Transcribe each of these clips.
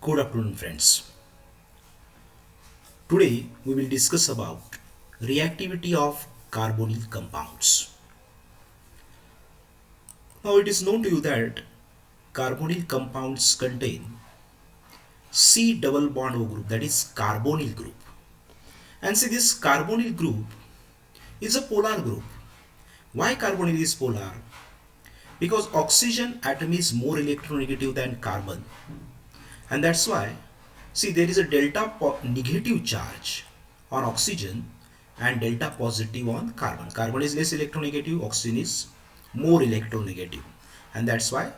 Good afternoon, friends. Today we will discuss about reactivity of carbonyl compounds. Now it is known to you that carbonyl compounds contain C double bond O group, that is carbonyl group. And see, this carbonyl group is a polar group. Why carbonyl is polar? Because oxygen atom is more electronegative than carbon, and that's why, see, there is a negative charge on oxygen and delta positive on carbon. Carbon is less electronegative, oxygen is more electronegative, and that's why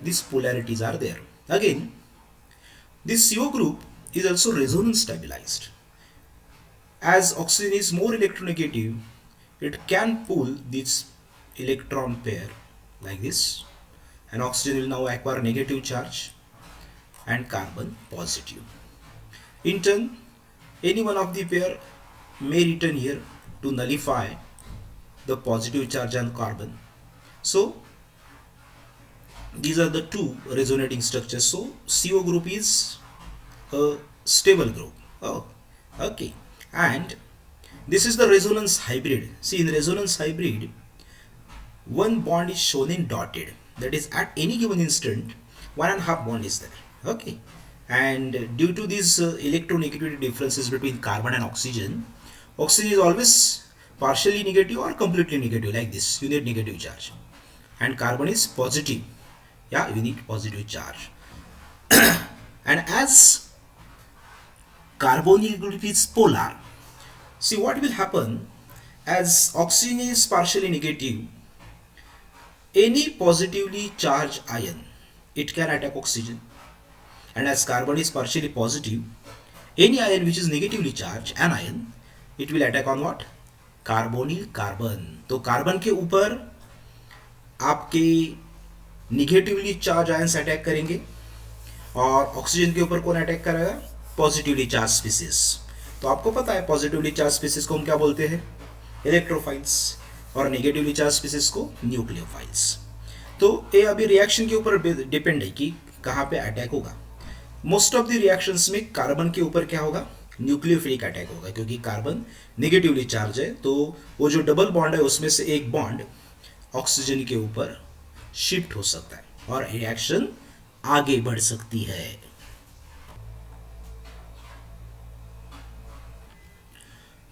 these polarities are there. Again, this CO group is also resonance stabilized. As oxygen is more electronegative, it can pull this electron pair like this, and oxygen will now acquire negative charge and carbon positive. In turn, any one of the pair may return here to nullify the positive charge on carbon. So these are the two resonating structures. So CO group is a stable group. Oh, okay. And this is the resonance hybrid. See, in resonance hybrid, one bond is shown in dotted. That is, at any given instant, 1.5 bond is there. Okay. And due to these electronegativity differences between carbon and oxygen is always partially negative or completely negative, like this. You need negative charge. And carbon is positive. Yeah, you need positive charge. And as carbonyl group is polar, see what will happen, as oxygen is partially negative, any positively charged ion, it can attack oxygen. And as carbon is partially positive, any ion which is negatively charged, anion, it will attack on what? Carbonyl carbon. तो carbon के ऊपर आपके negatively charge ions attack करेंगे, और oxygen के ऊपर कौन attack करेगा? Positively charge species. तो आपको पता है पॉजिटिवली चार्ज स्पीसीज को हम क्या बोलते हैं? इलेक्ट्रोफाइल्स. और नेगेटिवली चार्ज स्पीसीज को न्यूक्लियोफाइल्स. तो ये अभी रिएक्शन के ऊपर डिपेंड है कि कहाँ पे अटैक होगा. मोस्ट ऑफ द रिएक्शंस में कार्बन के ऊपर क्या होगा? न्यूक्लियोफिलिक अटैक होगा, क्योंकि कार्बन नेगेटिवली चार्ज है. तो वो जो डबल बॉन्ड है उसमें से एक बॉन्ड ऑक्सीजन के ऊपर शिफ्ट हो सकता है और रिएक्शन आगे बढ़ सकती है.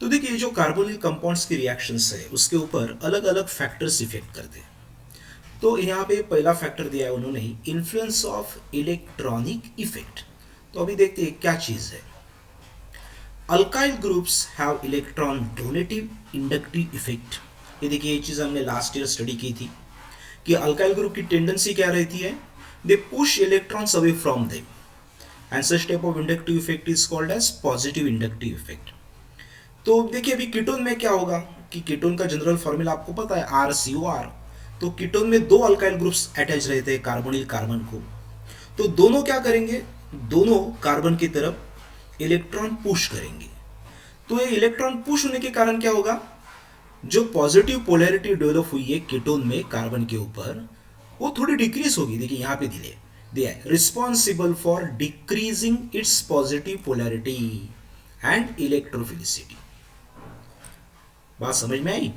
तो देखिए, जो कार्बोनिल कंपाउंड्स की रिएक्शंस है उसके ऊपर अलग अलग फैक्टर्स इफेक्ट करते हैं. तो यहाँ पे पहला फैक्टर दिया है उन्होंने, इन्फ्लुएंस ऑफ इलेक्ट्रॉनिक इफेक्ट. तो अभी देखते हैं क्या चीज है. Alkyl groups have electron donative inductive effect. ये देखिए, ये चीज हमने लास्ट ईयर स्टडी की थी कि अल्काइल ग्रुप की टेंडेंसी क्या रहती है? They push electrons away from them, and such type of inductive effect is called as positive inductive effect. तो देखिए, अभी कीटोन में क्या होगा कि कीटोन का जनरल फॉर्मूला आपको पता है, RCOR. तो कीटोन में दो अल्काइल ग्रुप्स अटैच रहते हैं कार्बोनिल कार्बन को. तो दोनों क्या करेंगे? दोनों कार्बन की तरफ इलेक्ट्रॉन पुश करेंगे. तो ये इलेक्ट्रॉन पुश होने के कारण क्या होगा? जो पॉजिटिव पोलैरिटी डेवलप हुई है कीटोन में कार्बन के ऊपर, वो थोड़ी डिक्रीज होगी. देखिए यहाँ पे दिया है, responsible for decreasing it's positive polarity and electrophilicity. बात समझ में आई?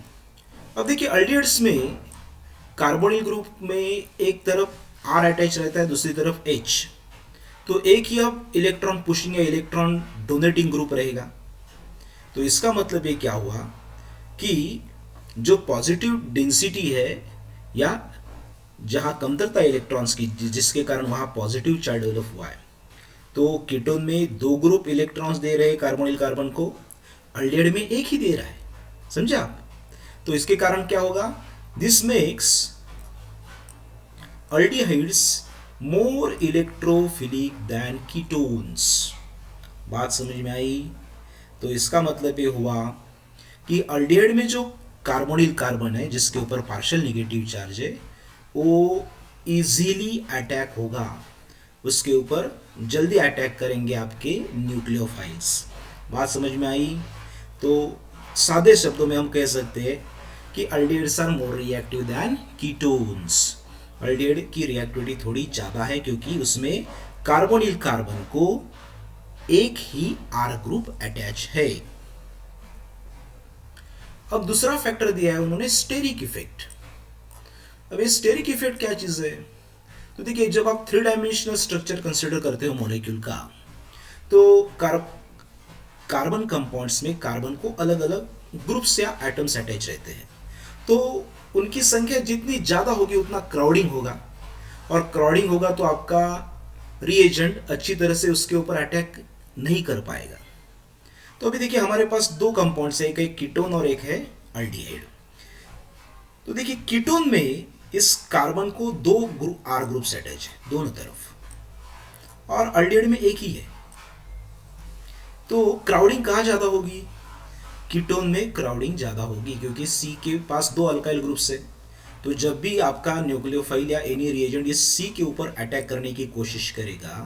अब देखिए, अल्डिहाइड्स में कार्बोनिल ग्रुप में एक तरफ R अटैच रहता है, दूसरी तरफ H. तो एक ही अब इलेक्ट्रॉन पुशिंग या इलेक्ट्रॉन डोनेटिंग ग्रुप रहेगा. तो इसका मतलब ये क्या हुआ कि जो पॉजिटिव डेंसिटी है या जहां कमतरता इलेक्ट्रॉन्स की, जिसके कारण वहां पॉजिटिव चार्ज डेवलप हुआ है, तो कीटोन में दो ग्रुप इलेक्ट्रॉन्स दे रहे हैं कार्बोनिल कार्बन को, अल्डिहाइड में एक ही दे रहा है. समझे आप? तो इसके कारण क्या होगा? This makes aldehydes more electrophilic than ketones. बात समझ में आई? तो इसका मतलब ये हुआ कि अल्डिहाइड में जो कार्बोनिल कार्बन है जिसके ऊपर पार्शियल नेगेटिव चार्ज है, वो इजीली अटैक होगा, उसके ऊपर जल्दी अटैक करेंगे आपके न्यूक्लियोफाइल्स. बात समझ में आई? तो सादे शब्दों में हम कह सकते हैं कि aldehydes are more reactive than ketones. Aldehyde की रिएक्टिविटी थोड़ी ज़्यादा है क्योंकि उसमें कार्बोनिल कार्बन को एक ही आर ग्रुप अटैच है। अब दूसरा फैक्टर दिया है उन्होंने स्टेरिक इफेक्ट। अब ये स्टेरिक इफेक्ट क्या चीज है? तो देखिए, जब आप 3 डायमेंशनल स्ट्रक्चर कंसिडर करते हो मॉलिक्यूल का, तो कार्बन कंपाउंड्स में कार्बन को अलग अलग ग्रुप्स या एटम्स अटैच रहते हैं। तो उनकी संख्या जितनी ज़्यादा होगी उतना क्राउडिंग होगा, और क्राउडिंग होगा तो आपका रिएजेंट अच्छी तरह से उसके ऊपर अटैक नहीं कर पाएगा। तो अभी देखिए, हमारे पास दो कंपाउंड्स है, एक है कीटोन और एक है अल्डिहाइड। तो देखिए, कीटोन में इस कार्बन को दो ग्रुप आर ग्रुप्स अटैच है दोनों तरफ, और अल्डिहाइड में एक ही है। तो क्राउडिंग कहाँ ज़्यादा होगी? कीटोन में क्राउडिंग ज़्यादा होगी, क्योंकि सी के पास दो अल्काइल ग्रुप्स है। तो जब भी आपका न्यूक्लियोफाइल या एनी रिएजेंट इस सी के ऊपर अटैक करने की कोशिश करेगा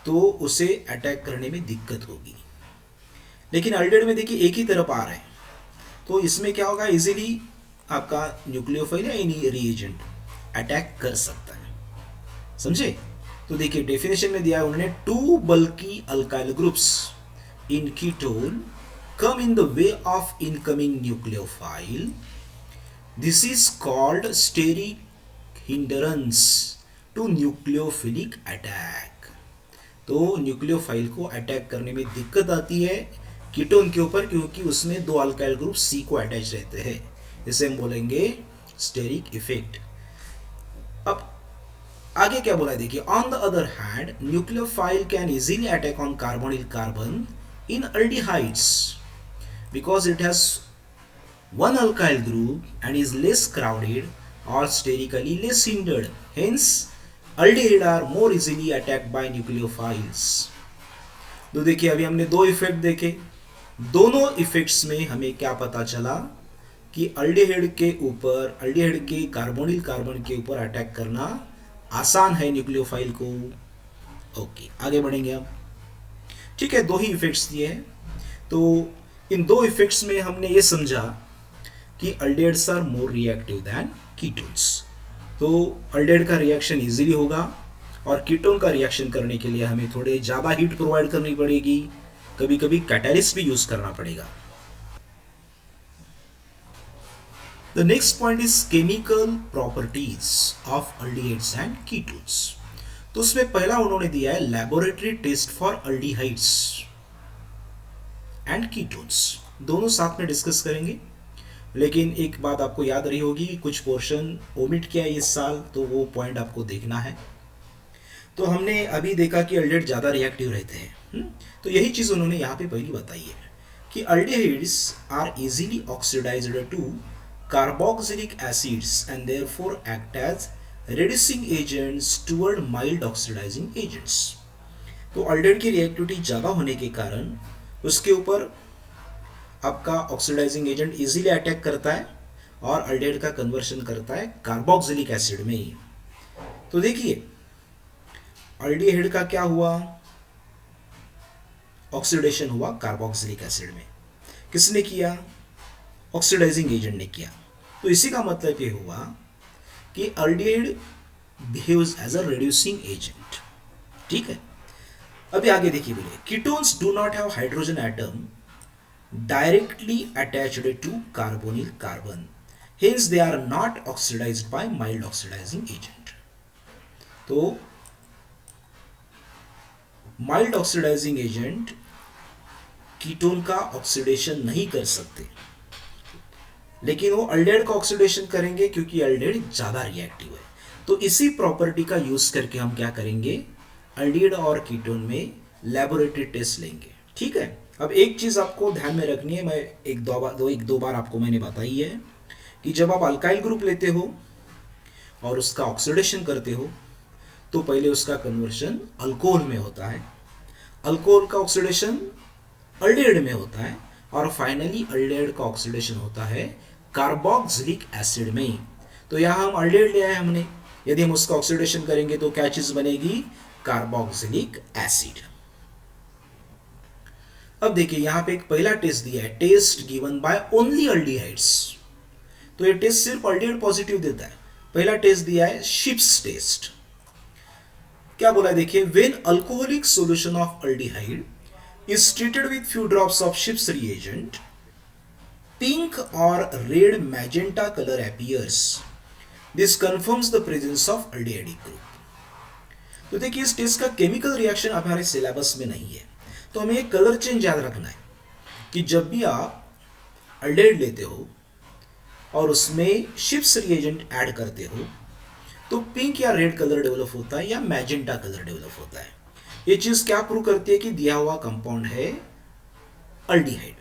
तो उसे अटैक करने में दिक्कत होगी। लेकिन अल्डिहाइड में देखिए एक ही तरफ आ रहा है, तो इसमें क्या होगा, इजीली आपका न्यूक्लियोफाइल या एनी रिएजेंट अटैक कर सकता है। समझे? तो देखिए, डेफिनेशन में दिया है उन्होंने, two bulky alkyl groups in ketone come in the way of incoming nucleophile. This is called steric hindrance to nucleophilic attack. तो न्यूक्लियोफाइल को अटैक करने में दिक्कत आती है कीटोन के ऊपर, क्योंकि उसमें दो अल्काइल ग्रुप सी को अटैच रहते हैं। इसे हम बोलेंगे स्टेरिक इफेक्ट। अब आगे क्या बोला है देखिए, on the other hand nucleophile can easily attack on carbonyl carbon in aldehydes because it has one alkyl group and is less crowded or sterically less hindered. Hence, aldehyde are more easily attacked by nucleophiles. तो देखिए, अभी हमने दो effect देखे। दोनों effects में हमें क्या पता चला कि अल्डिहाइड के कार्बोनिल कार्बन के ऊपर अटैक करना आसान है न्यूक्लियोफाइल को। ओके, आगे बढ़ेंगे अब। ठीक है, दो ही इफेक्ट्स दिए हैं। तो इन दो इफेक्ट्स में हमने ये समझा कि aldehydes are more reactive than ketones. तो अल्डिहाइड का रिएक्शन इजीली होगा, और कीटोन का रिएक्शन करने के लिए हमें थोड़े ज़्यादा हीट प्रोवाइड करनी पड़ेगी, कभी कभी कैटालिस्ट भी यूज करना पड़ेगा। The next point is chemical properties of aldehydes and ketones. तो उसमें पहला उन्होंने दिया है laboratory test for aldehydes and ketones. दोनों साथ में डिस्कस करेंगे, लेकिन एक बात आपको याद रही होगी कि कुछ पोर्शन ओमिट किया इस साल, तो वो पॉइंट आपको देखना है। तो हमने अभी देखा कि अल्डिहाइड ज़्यादा रिएक्टिव रहते हैं, तो यही चीज़ उन्होंने यहाँ पे पहली बताई है कि aldehydes are easily oxidised to carboxylic acids and therefore act as reducing agents toward mild oxidising agents. तो अल्डिहाइड की रिएक्टिविटी ज़्यादा होने के कारण उसके ऊपर आपका ऑक्सीडाइजिंग एजेंट इजीली अटैक करता है, और अल्डिहाइड का कन्वर्शन करता है कार्बोक्सिलिक एसिड में ही। तो देखिए, अल्डिहाइड का क्या हुआ, ऑक्सीडेशन हुआ कार्बोक्सिलिक एसिड में। किसने किया? ऑक्सीडाइजिंग एजेंट ने किया। तो इसी का मतलब ये हुआ कि aldehyde behaves as a reducing agent. ठीक है, अभी आगे देखिए, बोले ketones do not have hydrogen atom directly attached to carbonyl carbon, hence they are not oxidised by mild oxidising agent. तो माइल्ड ऑक्सीडाइजिंग एजेंट कीटोन का ऑक्सीडेशन नहीं कर सकते, लेकिन वो अल्डिहाइड का ऑक्सीडेशन करेंगे, क्योंकि अल्डिहाइड ज्यादा रिएक्टिव है। तो इसी प्रॉपर्टी का यूज करके हम क्या करेंगे, अल्डिहाइड और कीटोन में लैबोरेटरी टेस्ट लेंगे। ठीक है, अब एक चीज आपको ध्यान में रखनी है, मैं एक दो बार आपको मैंने बताई है कि जब आप अल्काइल ग्रुप लेते हो और उसका ऑक्सीडेशन करते हो, तो पहले उसका कन्वर्शन अल्कोहल में होता है, अल्कोहल का ऑक्सीडेशन अल्डिहाइड में होता है, और फाइनली अल्डिहाइड का ऑक्सीडेशन होता है कार्बोक्सिलिक एसिड में। तो यहाँ हम अल्डिहाइड लिया है हमने, यदि हम उसका ऑक्सीडेशन करेंगे तो क्या चीज बनेगी, कार्बोक्सिलिक एसिड। अब देखिए, यहां पे एक पहला टेस्ट दिया है, test given by only aldehydes. तो ये टेस्ट सिर्फ अल्डिहाइड पॉजिटिव देता है। पहला टेस्ट दिया है शिप्स टेस्ट। क्या बोला है देखिए, when alcoholic solution of aldehyde is treated with few drops of ships reagent, pink or red magenta color appears. This confirms the presence of aldehydic group. तो देखिए इस टेस्ट का केमिकल रिएक्शन हमारे syllabus में नहीं है, तो हमें एक कलर चेंज याद रखना है कि जब भी आप अल्डेहाइड लेते हो और उसमें शिप्स रिएजेंट ऐड करते हो तो पिंक या रेड कलर डेवलप होता है या मैजेंटा कलर डेवलप होता है। ये चीज क्या प्रूव करती है कि दिया हुआ कंपाउंड है अल्डिहाइड।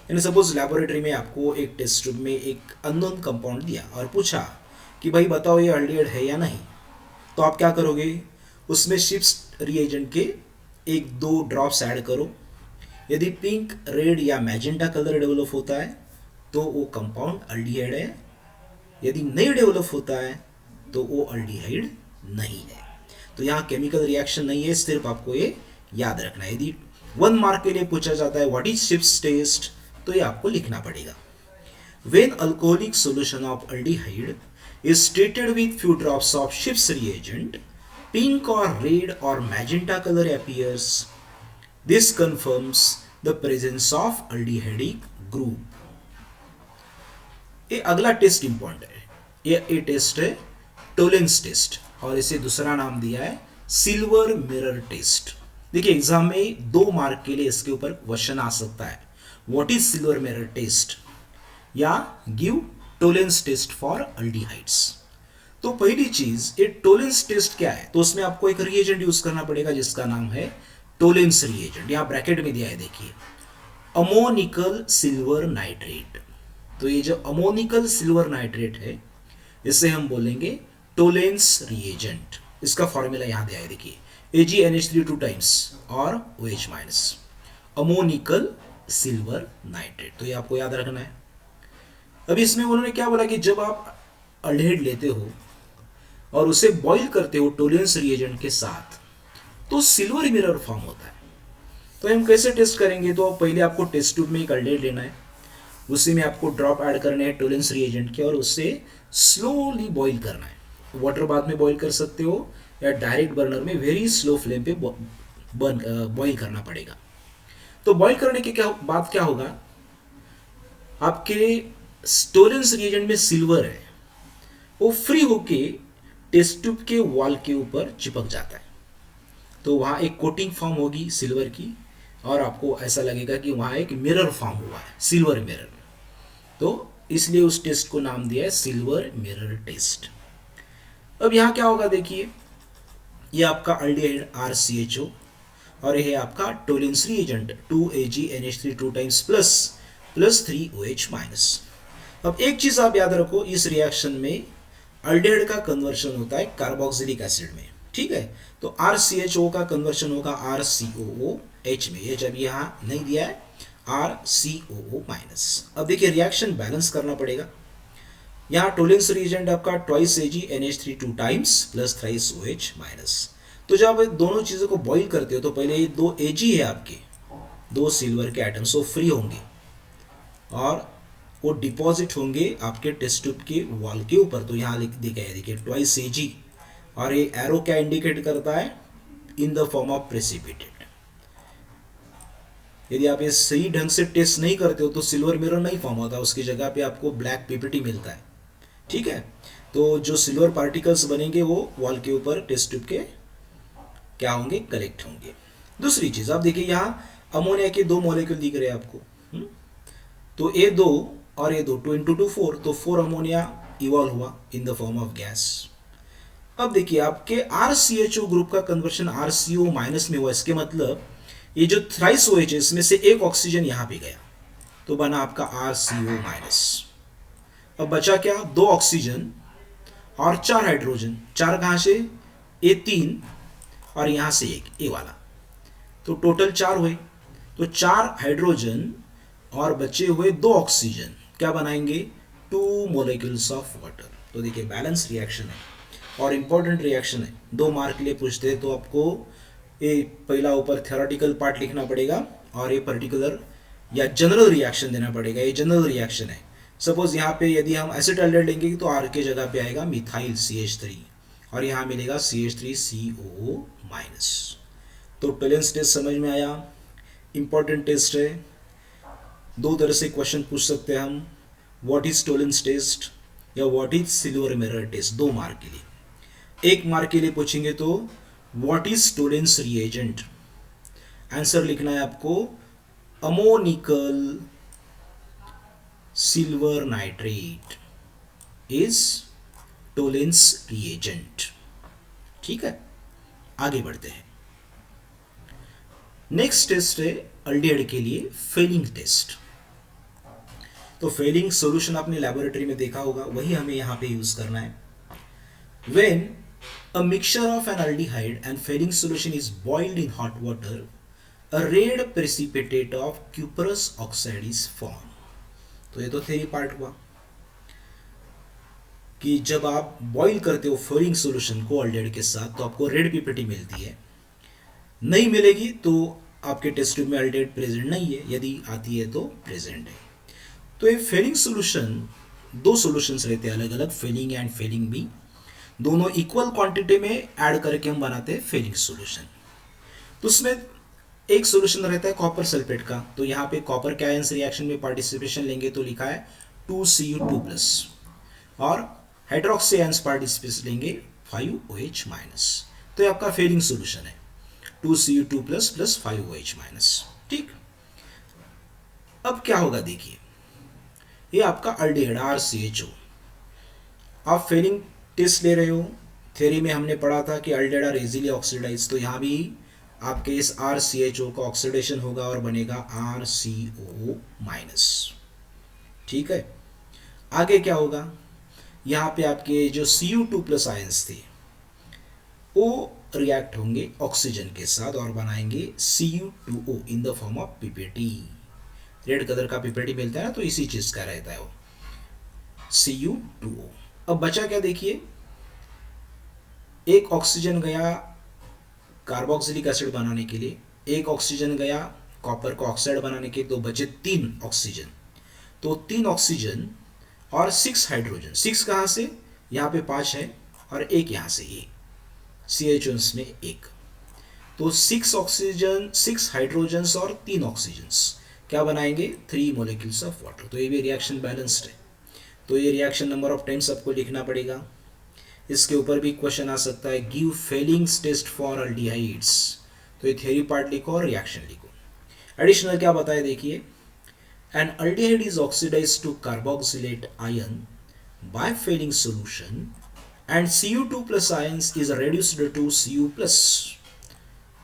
यानी सपोज लैबोरेटरी में आपको एक टेस्ट ट्यूब में एक अननोन कंपाउंड दिया और पूछा कि भाई बताओ ये अल्डिहाइड है या नहीं, तो आप क्या करोगे, उसमें शिप्स रिएजेंट के एक दो ड्रॉप्स ऐड करो। यदि पिंक रेड या मैजेंटा कलर डेवलप होता है तो वो कंपाउंड अल्डिहाइड है, यदि नहीं डेवलप होता है तो वो अल्डिहाइड नहीं है। तो यहाँ केमिकल रिएक्शन नहीं है, सिर्फ आपको ये याद रखना है। यदि 1 मार्क के लिए पूछा जाता है व्हाट इज शिप्स टेस्ट, तो ये आपको लिखना पड़ेगा। When alcoholic solution of aldehyde is treated with few drops of ships reagent, pink और रेड और magenta colour appears, this confirms the presence of aldehydic group. ये अगला टेस्ट इंपॉर्टेंट है, ये टेस्ट है टोलेंस टेस्ट और इसे दूसरा नाम दिया है सिल्वर मिरर टेस्ट। देखिए एग्जाम में 2 मार्क के लिए इसके ऊपर क्वेश्चन आ सकता है, what is silver mirror test या give Tollens test for aldehydes. तो पहली चीज ये टोलेंस टेस्ट क्या है, तो उसमें आपको एक रिएजेंट यूज करना पड़ेगा जिसका नाम है टोलेंस रिएजेंट। यहां ब्रैकेट में दिया है देखिए, अमोनिकल सिल्वर नाइट्रेट। तो ये जो अमोनिकल सिल्वर नाइट्रेट है इसे हम बोलेंगे टोलेंस रिएजेंट। इसका फॉर्मूला यहां दिया है देखिए, AgNH3 2 टाइम्स और OH minus, ammoniacal silver nitrate. तो ये आपको याद रखना है। अभी इसमें उन्होंने क्या बोला कि जब आप अल्डिहाइड लेते हो और उसे बॉईल करते हो टोलेंस रिएजेंट के साथ तो सिल्वर मिरर फॉर्म होता है। तो हम कैसे टेस्ट करेंगे, तो पहले आपको टेस्ट ट्यूब में एक अल्डिहाइड लेना है, उसी में आपको ड्रॉप ऐड करने हैं टोलेंस रिएजेंट के और उससे स्लोली बॉईल करना है। वाटर बाथ में बॉईल कर सकते हो या डायरेक्ट बर्नर में वेरी स्लो फ्लेम पे बॉईल करना पड़ेगा। तो बॉईल करने के बाद क्या होगा, आपके टोलेंस रिएजेंट में सिल्वर है, वो फ्री होके टेस्ट ट्यूब के वॉल के ऊपर चिपक जाता है। तो वहाँ एक कोटिंग फॉर्म होगी सिल्वर की और आपको ऐसा लगेगा कि वहाँ एक मिरर फॉर्म हुआ है, सिल्वर मिरर। तो इसलिए उस टेस्ट को नाम दिया है सिल्वर मिरर टेस्ट। अब यहाँ क्या होगा देखिए, ये आपका अल्डिहाइड RCHO और ये है आपका Tollens reagent 2AgNH3 2 times plus 3OH minus. अब एक चीज आप याद रखो, इस रिएक्शन में अल्डिहाइड का कन्वर्शन होता है कार्बोक्सिलिक एसिड में, ठीक है। तो RCHO का कन्वर्शन होगा RCOOH में, ये जब यहाँ नहीं दिया है RCOO माइनस। अब देखिए रिएक्शन बैलेंस करना पड़ेगा। यहाँ टोलेंस रिएजेंट आपका 2AgNH3 2 times plus 3OH minus. तो जब आप दोनों चीज़ों को बॉईल करते हो तो पहले ये 2 Ag है आपके, 2 सिल्वर के आइटम्स वो फ्री होंगे और वो डिपॉजिट होंगे आपके टेस्ट ट्यूब के वॉल के ऊपर। तो यहाँ लिख दिया है देखिए 2 Ag और ये एरो क्या इंडिकेट करता है, in the form of precipitate. यदि आप ये सही ढंग से टेस्ट नहीं करते हो तो सिल्वर मिरर नहीं फॉर्म होता, उसकी जगह पे आपको ब्लैक पीपीटी मिलता है, ठीक है। तो जो सिल्वर पार्टिकल्स बनेंगे वो वॉल के ऊपर टेस्ट ट्यूब के क्या होंगे, कलेक्ट होंगे। दूसरी चीज आप देखिए, यहाँ अमोनिया के 2 मॉलिक्यूल दिख रहे हैं आपको, तो A2 और A2 2 × 2 4, तो 4 अमोनिया इवॉल्व हुआ in the form of gas. अब देखिए आपके RCHO ग्रुप का कन्वर्शन RCO माइनस में हुआ, इसके मतलब ये जो थ्राइस OH है इसमें से एक ऑक्सीजन यहां पे गया तो बना आपका RCO माइनस। अब बचा क्या, 2 ऑक्सीजन और 4 हाइड्रोजन। 4 कहां से, A3 और यहां से एक ए वाला, तो टोटल 4 हुए। तो 4 हाइड्रोजन और बचे हुए 2 ऑक्सीजन क्या बनाएंगे, 2 मोलिक्यूल्स ऑफ वाटर। तो देखिए बैलेंस रिएक्शन है और इंपॉर्टेंट रिएक्शन है, 2 मार्क के लिए पूछते हैं तो आपको ये पहला ऊपर थ्योरेटिकल पार्ट लिखना पड़ेगा और ये पर्टिकुलर या जनरल रिएक्शन देना पड़ेगा। ये जनरल रिएक्शन है। सपोज यहाँ पे यदि हम एसिड एल्डिहाइड लेंगे तो R के जगह पे आएगा मिथाइल CH3 और यहाँ मिलेगा CH3COO माइनस। तो टोलेंस टेस्ट समझ में आया, इंपॉर्टेंट टेस्ट है। दो तरह से क्वेश्चन पूछ सकते हैं हम, व्हाट इज टोलेंस टेस्ट या what is silver mirror test, 2 mark के लिए। 1 मार्क के लिए पूछेंगे तो what is Tollens reagent, answer लिखना है आपको ammoniacal silver nitrate is Tollens reagent. ठीक है, आगे बढ़ते हैं। नेक्स्ट टेस्ट है अल्डिहाइड के लिए फेलिंग टेस्ट। तो फेलिंग सॉल्यूशन आपने लैबोरेटरी में देखा होगा, वही हमें यहां पे यूज करना है। When a mixture of an aldehyde and Fehling solution is boiled in hot water, a red precipitate of cuprous oxide is form. तो ये तो थ्योरी पार्ट हुआ कि जब आप बॉइल करते हो फेलिंग सॉल्यूशन को अल्डिहाइड के साथ तो आपको रेड पीपीटी मिलती है। नहीं मिलेगी तो आपके टेस्ट ट्यूब में अल्डिहाइड प्रेजेंट नहीं है, यदि आती है तो प्रेजेंट है। तो ये फेलिंग सॉल्यूशन, 2 सॉल्यूशंस रहते हैं अलग अलग, फेलिंग एंड फेलिंग बी, दोनों इक्वल क्वांटिटी में ऐड करके हम बनाते हैं फेलिंग सॉल्यूशन। तो उसमें एक सॉल्यूशन रहता है कॉपर सल्फेट का, तो यहाँ पे कॉपर के आयंस रिएक्शन में पार्टिसिपेशन लेंगे तो लिखा है 2Cu2+, और हाइड्रोक्सी आयंस पार्टिसिपेशन लेंगे 5OH-। तो ये आपका फेलिंग सॉल्यूशन है 2Cu2+ + 5OH-। ठीक, अब क्या होगा देखिए, ये आपका अल्डिहाइड RCHO। आप फेलिंग टेस्ट ले रहे हो, थ्योरी में हमने पढ़ा था कि अल्डिहाइड आर इजीली ऑक्सीडाइज, तो यहाँ भी आपके इस RCHO का ऑक्सीडेशन होगा और बनेगा RCOO-। ठीक है, आगे क्या होगा, यहाँ पे आपके जो Cu2+ आयंस थे वो रिएक्ट होंगे ऑक्सीजन के साथ और बनाएंगे Cu2O in the form of PPT. Red colour का पीपीटी मिलता है ना, तो इसी चीज का रहता है वो Cu2O। अब बचा क्या देखिए, एक ऑक्सीजन गया कार्बोक्सिलिक एसिड बनाने के लिए, एक ऑक्सीजन गया कॉपर का ऑक्साइड बनाने के लिए, तो बचे 3 ऑक्सीजन। तो 3 ऑक्सीजन और 6 हाइड्रोजन, 6 कहाँ से, यहाँ पे 5 है और एक यहाँ से, ये CHOs में 1, तो 6 ऑक्सीजन, 6 हाइड्रोजन्स और 3 ऑक्सीजन्स क्या बनाएंगे, 3 मोलिक्यूल्स ऑफ वाटर। तो ये भी रिएक्शन बैलेंस्ड है, तो ये रिएक्शन नंबर ऑफ टाइम्स आपको लिखना पड़ेगा। इसके ऊपर भी क्वेश्चन आ सकता है, give Fehling's test for aldehydes, तो ये थ्योरी पार्ट लिखो और रिएक्शन लिखो। एडिशनल क्या बताया देखिए, an aldehyde is oxidise to carboxylate ion by Fehling solution and Cu2+ ions is reduced to Cu+।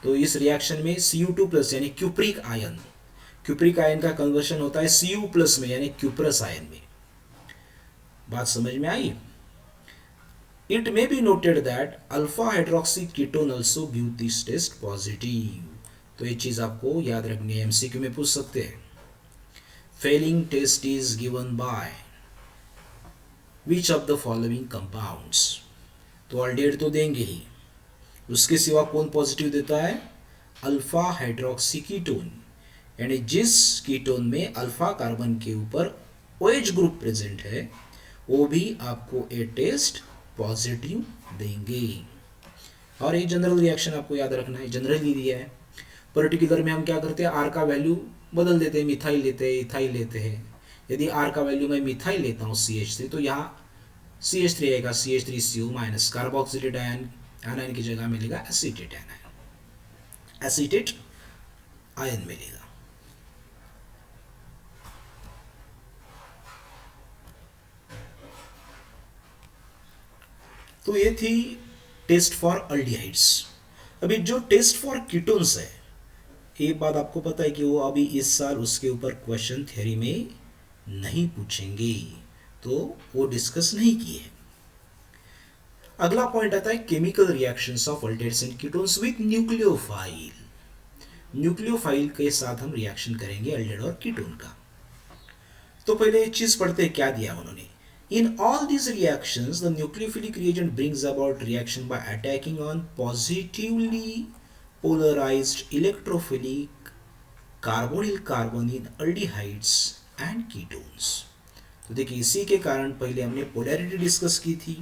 तो इस रिएक्शन में Cu2+ यानी क्यूप्रिक आयन का कन्वर्शन होता है Cu+ में यानी क्यूप्रस आयन में। बात समझ में आई। It may be noted that alpha hydroxy ketone also give this test positive. तो ये चीज आपको याद रखनी है, MCQ में पूछ सकते हैं। Fehling test is given by which of the following compounds. तो अल्डिहाइड तो देंगे ही, उसके सिवा कौन पॉजिटिव देता है, अल्फा हाइड्रोक्सी कीटोन, यानी जिस कीटोन में अल्फा कार्बन के ऊपर OH ग्रुप प्रेजेंट है वो भी आपको ए टेस्ट पॉजिटिव देंगे। और ये जनरल रिएक्शन आपको याद रखना है, जनरली दिया है। पर्टिकुलर में हम क्या करते हैं, आर का वैल्यू बदल देते हैं, मिथाइल लेते हैं, इथाइल लेते हैं। यदि आर का वैल्यू मैं मिथाइल लेता हूँ CH3, तो यहाँ CH3 आएगा CH3CO- कार्बोक्सिलेट आयन की जगह मिलेगा एसीटेट आयन मिलेगा। तो ये थी टेस्ट फॉर अल्डिहाइड्स। अभी जो टेस्ट फॉर कीटोन्स है, एक बात आपको पता है कि वो अभी इस साल उसके ऊपर क्वेश्चन थ्योरी में नहीं पूछेंगे, तो वो डिस्कस नहीं किए। अगला पॉइंट आता है chemical reactions of aldehydes and ketones with nucleophile. Nucleophile के साथ हम रिएक्शन करेंगे अल्डिहाइड और कीटोन का। तो पहले एक चीज पढ़ते हैं, क्या दिया उन्होंने। In all these reactions, the nucleophilic reagent brings about reaction by attacking on positively polarized electrophilic carbonyl carbon in aldehydes and ketones। तो देखिए इसी के कारण पहले हमने पोलैरिटी डिस्कस की थी।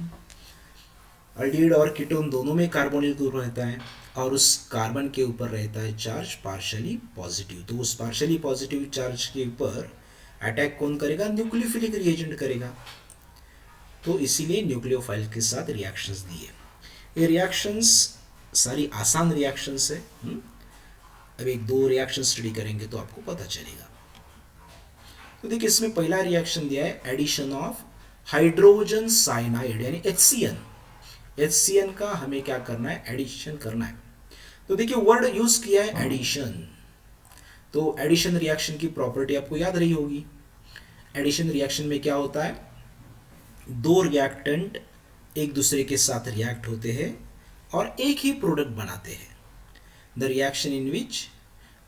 अल्डिहाइड और कीटोन दोनों में कार्बोनिल ग्रुप रहता है और उस कार्बन के ऊपर रहता है चार्ज पार्शियली पॉजिटिव। तो उस पार्शियली पॉजिटिव चार्ज के ऊपर अटैक कौन करेगा? न्यूक्लियोफिलिक रिएजेंट करेगा। तो इसीलिए न्यूक्लियोफाइल के साथ रिएक्शंस दिए। ये रिएक्शंस सारी आसान रिएक्शंस है। अब एक दो रिएक्शन स्टडी करेंगे तो आपको पता चलेगा। तो देखिए इसमें पहला रिएक्शन दिया है एडिशन ऑफ हाइड्रोजन साइनाइड यानी HCN। HCN का हमें क्या करना है? एडिशन करना है। तो देखिए वर्ड यूज किया है एडिशन। तो एडिशन रिएक्शन की प्रॉपर्टी आपको याद रही होगी। एडिशन रिएक्शन में क्या होता है? दो रिएक्टेंट एक दूसरे के साथ रिएक्ट होते हैं और एक ही प्रोडक्ट बनाते हैं। The reaction in which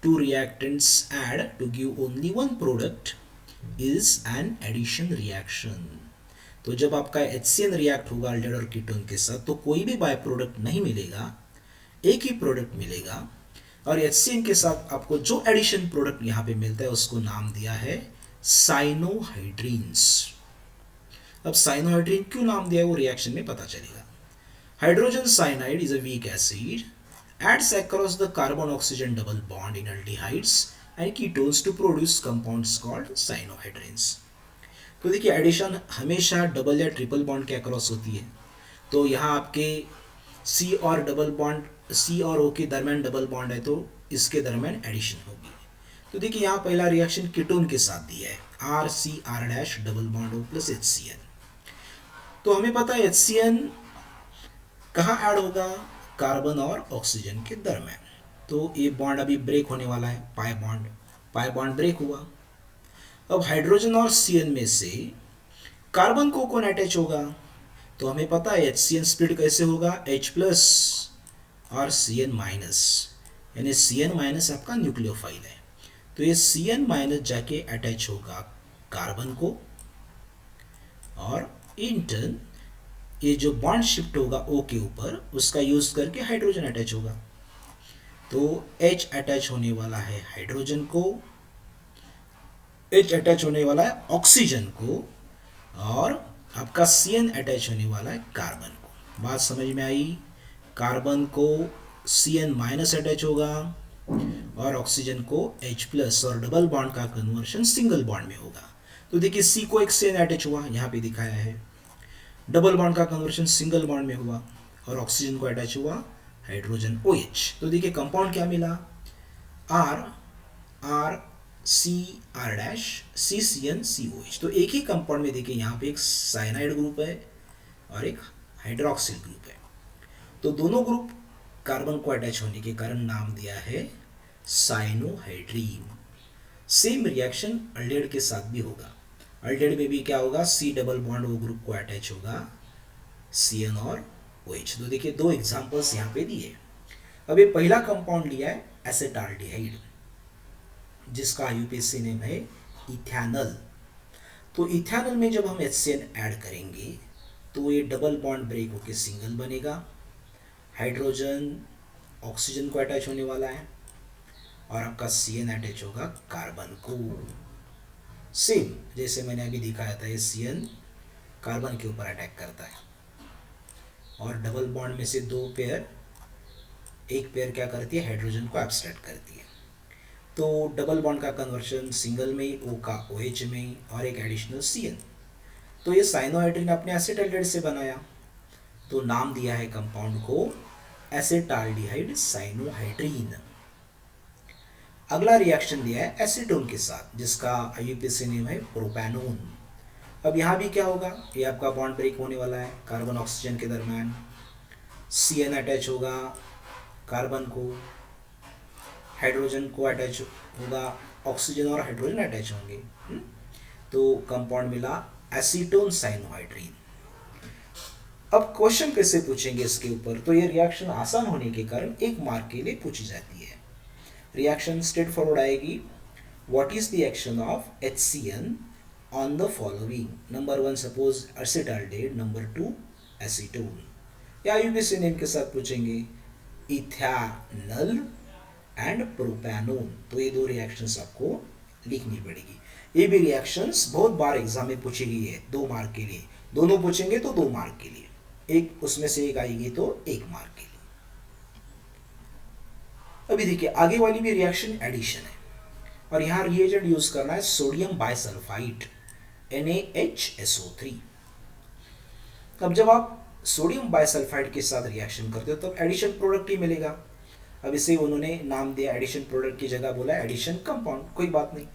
two reactants add to give only one product is an addition reaction. तो जब आपका HCN रिएक्ट होगा अल्डिहाइड और कीटोन के साथ तो कोई भी बाय प्रोडक्ट नहीं मिलेगा, एक ही प्रोडक्ट मिलेगा। और HCN के साथ आपको जो एडिशन प्रोडक्ट यहाँ पे मिलता है उसको नाम दिया है साइनोहाइड्रीन्स। अब साइनोहाइड्रीन क्यों नाम दिया है वो रिएक्शन में पता चलेगा। Hydrogen cyanide is a weak acid acts across the carbon oxygen double bond in aldehydes and ketones to produce compounds called cyanohydrins। तो देखिए एडिशन हमेशा डबल या ट्रिपल बॉन्ड के अक्रॉस होती है। तो यहाँ आपके C और डबल बॉन्ड, C और O के दरम्यान डबल बॉन्ड है तो इसके दरम्यान एडिशन होगी। तो देखिए यहाँ पहला रिएक्शन कीटोन के साथ दिया है RCR' double bond O plus HCN। तो हमें पता है HCN कहाँ ऐड होगा? कार्बन और ऑक्सीजन के दरम्यान। तो ये बॉन्ड अभी ब्रेक होने वाला है, पाई बॉन्ड ब्रेक हुआ। अब हाइड्रोजन और CN में से कार्बन को कौन अटैच होगा? तो हमें पता है HCN स्प्लिट कैसे होगा? H प्लस और CN माइनस, यानी CN माइनस आपका न्यूक्लियोफाइल है। तो ये CN माइनस जाके अटैच होगा कार्बन को और इन टर्न ये जो बॉन्ड शिफ्ट होगा O के ऊपर उसका यूज करके हाइड्रोजन अटैच होगा। तो H अटैच होने वाला है हाइड्रोजन को, H अटैच होने वाला है ऑक्सीजन को और आपका CN अटैच होने वाला है कार्बन को। बात समझ में आई? कार्बन को CN माइनस अटैच होगा और ऑक्सीजन को H प्लस और डबल बॉन्ड का कन्वर्शन सिंगल बॉन्ड में होगा। तो देखिए C को एक CN अटैच हुआ, यहाँ पे दिखाया है। डबल बॉन्ड का कन्वर्शन सिंगल बॉन्ड में हुआ और ऑक्सीजन को अटैच हुआ हाइड्रोजन OH। तो देखिए कंपाउंड क्या मिला? RCR' CCN COH। तो एक ही कंपाउंड में देखिए यहाँ पे एक साइनाइड ग्रुप है और एक हाइड्रोक्सिल ग्रुप है। तो दोनों ग्रुप कार्बन को अटैच होने के कारण नाम दिया है साइनोहाइड्रीन। सेम रिएक्शन अल्डिहाइड के साथ भी होगा। अल्डिहाइड में भी क्या होगा? C double bond O group को अटैच होगा CN और OH। तो देखिए दो एग्जांपल्स यहाँ पे दिए। अब ये पहला कंपाउंड लिया है एसेटाल्डिहाइड जिसका IUPAC नेम है इथेनॉल। तो इथेनॉल में जब हम HCN ऐड करेंगे तो ये डबल बॉन्ड ब्रेक होकर सिंगल बनेगा। हाइड्रोजन ऑक्सीजन को अटैच होने वाला है और आपका CN अटैच होगा कार्बन को। सेम जैसे मैंने अभी दिखाया था, ये CN कार्बन के ऊपर अटैक करता है और डबल बॉन्ड में से दो पेयर, एक पेयर क्या करती है? हाइड्रोजन को एब्स्ट्रैक्ट करती है। तो डबल बॉन्ड का कन्वर्शन सिंगल में, O का OH में और एक एडिशनल CN। तो ये साइनोहाइड्रीन अपने एसिटाल्डिहाइड से बनाया तो नाम दिया है कंपाउंड को एसिटाल्डिहाइड साइनोहाइड्रीन। अगला रिएक्शन दिया है एसीटोन के साथ जिसका IUPAC नेम है प्रोपैनोन। अब यहाँ भी क्या होगा? ये आपका बॉन्ड ब्रेक होने वाला है कार्बन ऑक्सीजन के दरम्यान। CN अटैच होगा कार्बन को, हाइड्रोजन को अटैच होगा, ऑक्सीजन और हाइड्रोजन अटैच होंगे। तो कंपाउंड मिला एसीटोन साइनोहाइड्रीन। अब क्वेश्चन कैसे पूछेंगे इसके ऊपर? तो ये रिएक्शन आसान होने के कारण 1 मार्क के लिए पूछी जाती है। रिएक्शन स्ट्रेट फॉरवर्ड आएगी। What is the action of HCN on the following? Number 1 suppose acetaldehyde, number 2 acetone. या IUPAC नेम के साथ पूछेंगे इथेनॉल एंड प्रोपैनोन। तो ये दो रिएक्शंस आपको लिखनी पड़ेगी। ये भी रिएक्शंस बहुत बार एग्जाम में पूछी गई है 2 मार्क के लिए। दोनों पूछेंगे तो 2 मार्क के लिए। एक उसमें से एक आएगी तो 1 मार्क के लिए। अभी देखिए आगे वाली भी रिएक्शन एडिशन है और यहाँ रिएजेंट यूज करना है सोडियम बाइसल्फाइड NaHSO3। अब जब आप सोडियम बाइसल्फाइड के साथ रिएक्शन करते हो तब एडिशन प्रोडक्ट ही मिलेगा। अब इसे उन्होंने नाम दिया एडिशन प्रोडक्ट की जगह बोला एडिशन कंपाउंड, कोई बात नहीं।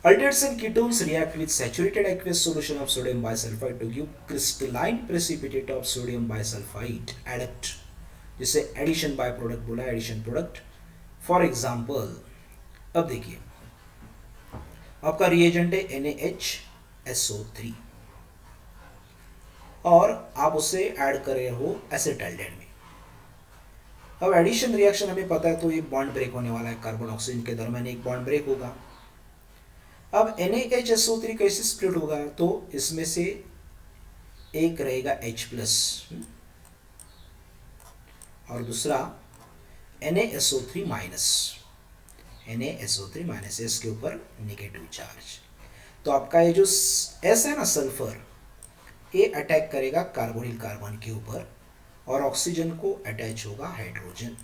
Aldehydes and ketones react with saturated aqueous solution of sodium bisulfite to give crystalline precipitate of sodium bisulfite adduct, जिसे एडिशन बाय प्रोडक्ट बोला, एडिशन प्रोडक्ट। फॉर एग्जाम्पल अब देखिए आपका रिएजेंट है NaHSO3 और आप उसे ऐड कर रहे हो एसिटाल्डेहाइड में। अब एडिशन रिएक्शन हमें पता है तो ये बॉन्ड ब्रेक होने वाला है, कार्बन ऑक्सीजन के दरमियान एक बॉन्ड ब्रेक होगा। अब NaHSO3 कैसे स्प्लिट होगा, तो इसमें से एक रहेगा H+ और दूसरा NaSO3 minus, NaSO3 minus, S के ऊपर नेगेटिव चार्ज। तो आपका ये जो S है ना सल्फर, ये अटैक करेगा कार्बोनिल कार्बन के ऊपर और ऑक्सीजन को अटैच होगा हाइड्रोजन।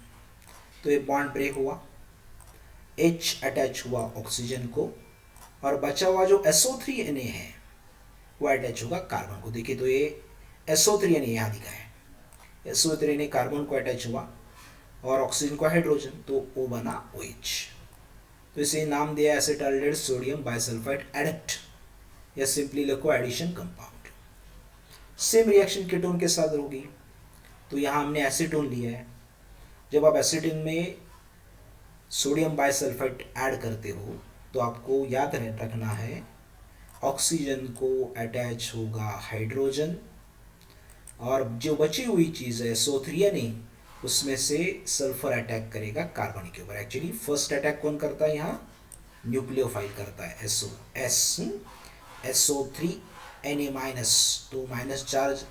तो ये बॉन्ड ब्रेक हुआ, H अटैच हुआ ऑक्सीजन को और बचा हुआ जो SO3Na है वो अटैच होगा कार्बन को। देखिए तो ये SO3Na यहाँ दिखा है, SO3Na कार्बन को अटैच हुआ और ऑक्सीजन को हाइड्रोजन, तो O बना OH। तो इसे नाम दिया एसिटाल्डेहाइड सोडियम बाइसल्फाइड एडक्ट या सिंपली लिखो addition compound. Same reaction ketone के साथ होगी। तो यहाँ हमने एसीटोन लिया है। जब आप एसीटोन में सोडियम बाइसल्फाइड ऐड करते हो तो आपको याद रखना है ऑक्सीजन को अटैच होगा हाइड्रोजन और जो बची हुई चीज़ है SO3Na उसमें से सल्फर अटैक करेगा कार्बन के ऊपर। एक्चुअली फर्स्ट अटैक कौन करता है, यहाँ न्यूक्लियोफाइल करता है SO3Na माइनस, तो माइनस चार्ज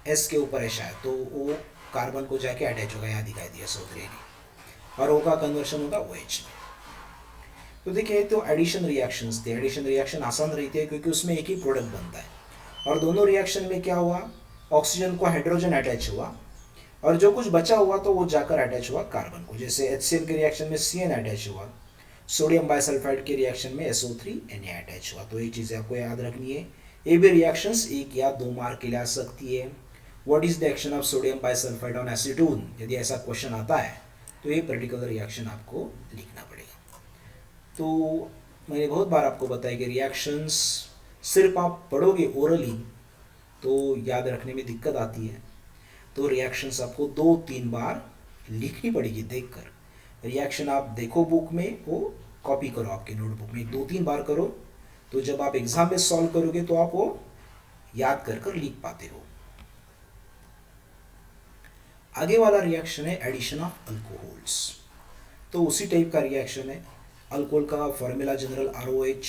S के ऊपर है शायद, तो वो कार्बन को जाके अटैच होगा, यहाँ दिखाई दिया SO3Na और O का कन्वर्शन होगा OH में। तो देखिए तो एडिशन रिएक्शंस थे। एडिशन रिएक्शन आसान रहती है क्योंकि उसमें एक ही प्रोडक्ट बनता है और दोनों रिएक्शन में क्या हुआ, ऑक्सीजन को हाइड्रोजन अटैच हुआ और जो कुछ बचा हुआ तो वो जाकर अटैच हुआ कार्बन को। जैसे HCl के रिएक्शन में CN अटैच हुआ, सोडियम बाइसल्फाइड के रिएक्शन में SO3Na अटैच हुआ। तो ये चीज़ें आपको याद रखनी है। ये भी रिएक्शंस 1 या 2 मार्क के लिए आ सकती है। What is the action of sodium bisulphide on acetone, यदि ऐसा क्वेश्चन आता है तो ये पर्टिकुलर रिएक्शन आपको लिखना पड़ेगा। तो मैंने बहुत बार आपको बताया कि रिएक्शंस सिर्फ आप पढ़ोगे ओरली तो याद रखने में दिक्कत आती है। तो रिएक्शंस आपको 2-3 बार लिखनी पड़ेगी देखकर। रिएक्शन आप देखो बुक में, वो कॉपी करो आपके नोटबुक में, 2-3 बार करो, तो जब आप एग्जाम में सॉल्व करोगे तो आप वो याद कर लिख पाते हो। आगे वाला रिएक्शन है एडिशन ऑफ अल्कोहल्स। तो उसी टाइप का रिएक्शन है। अल्कोहल का फॉर्मूला जनरल ROH,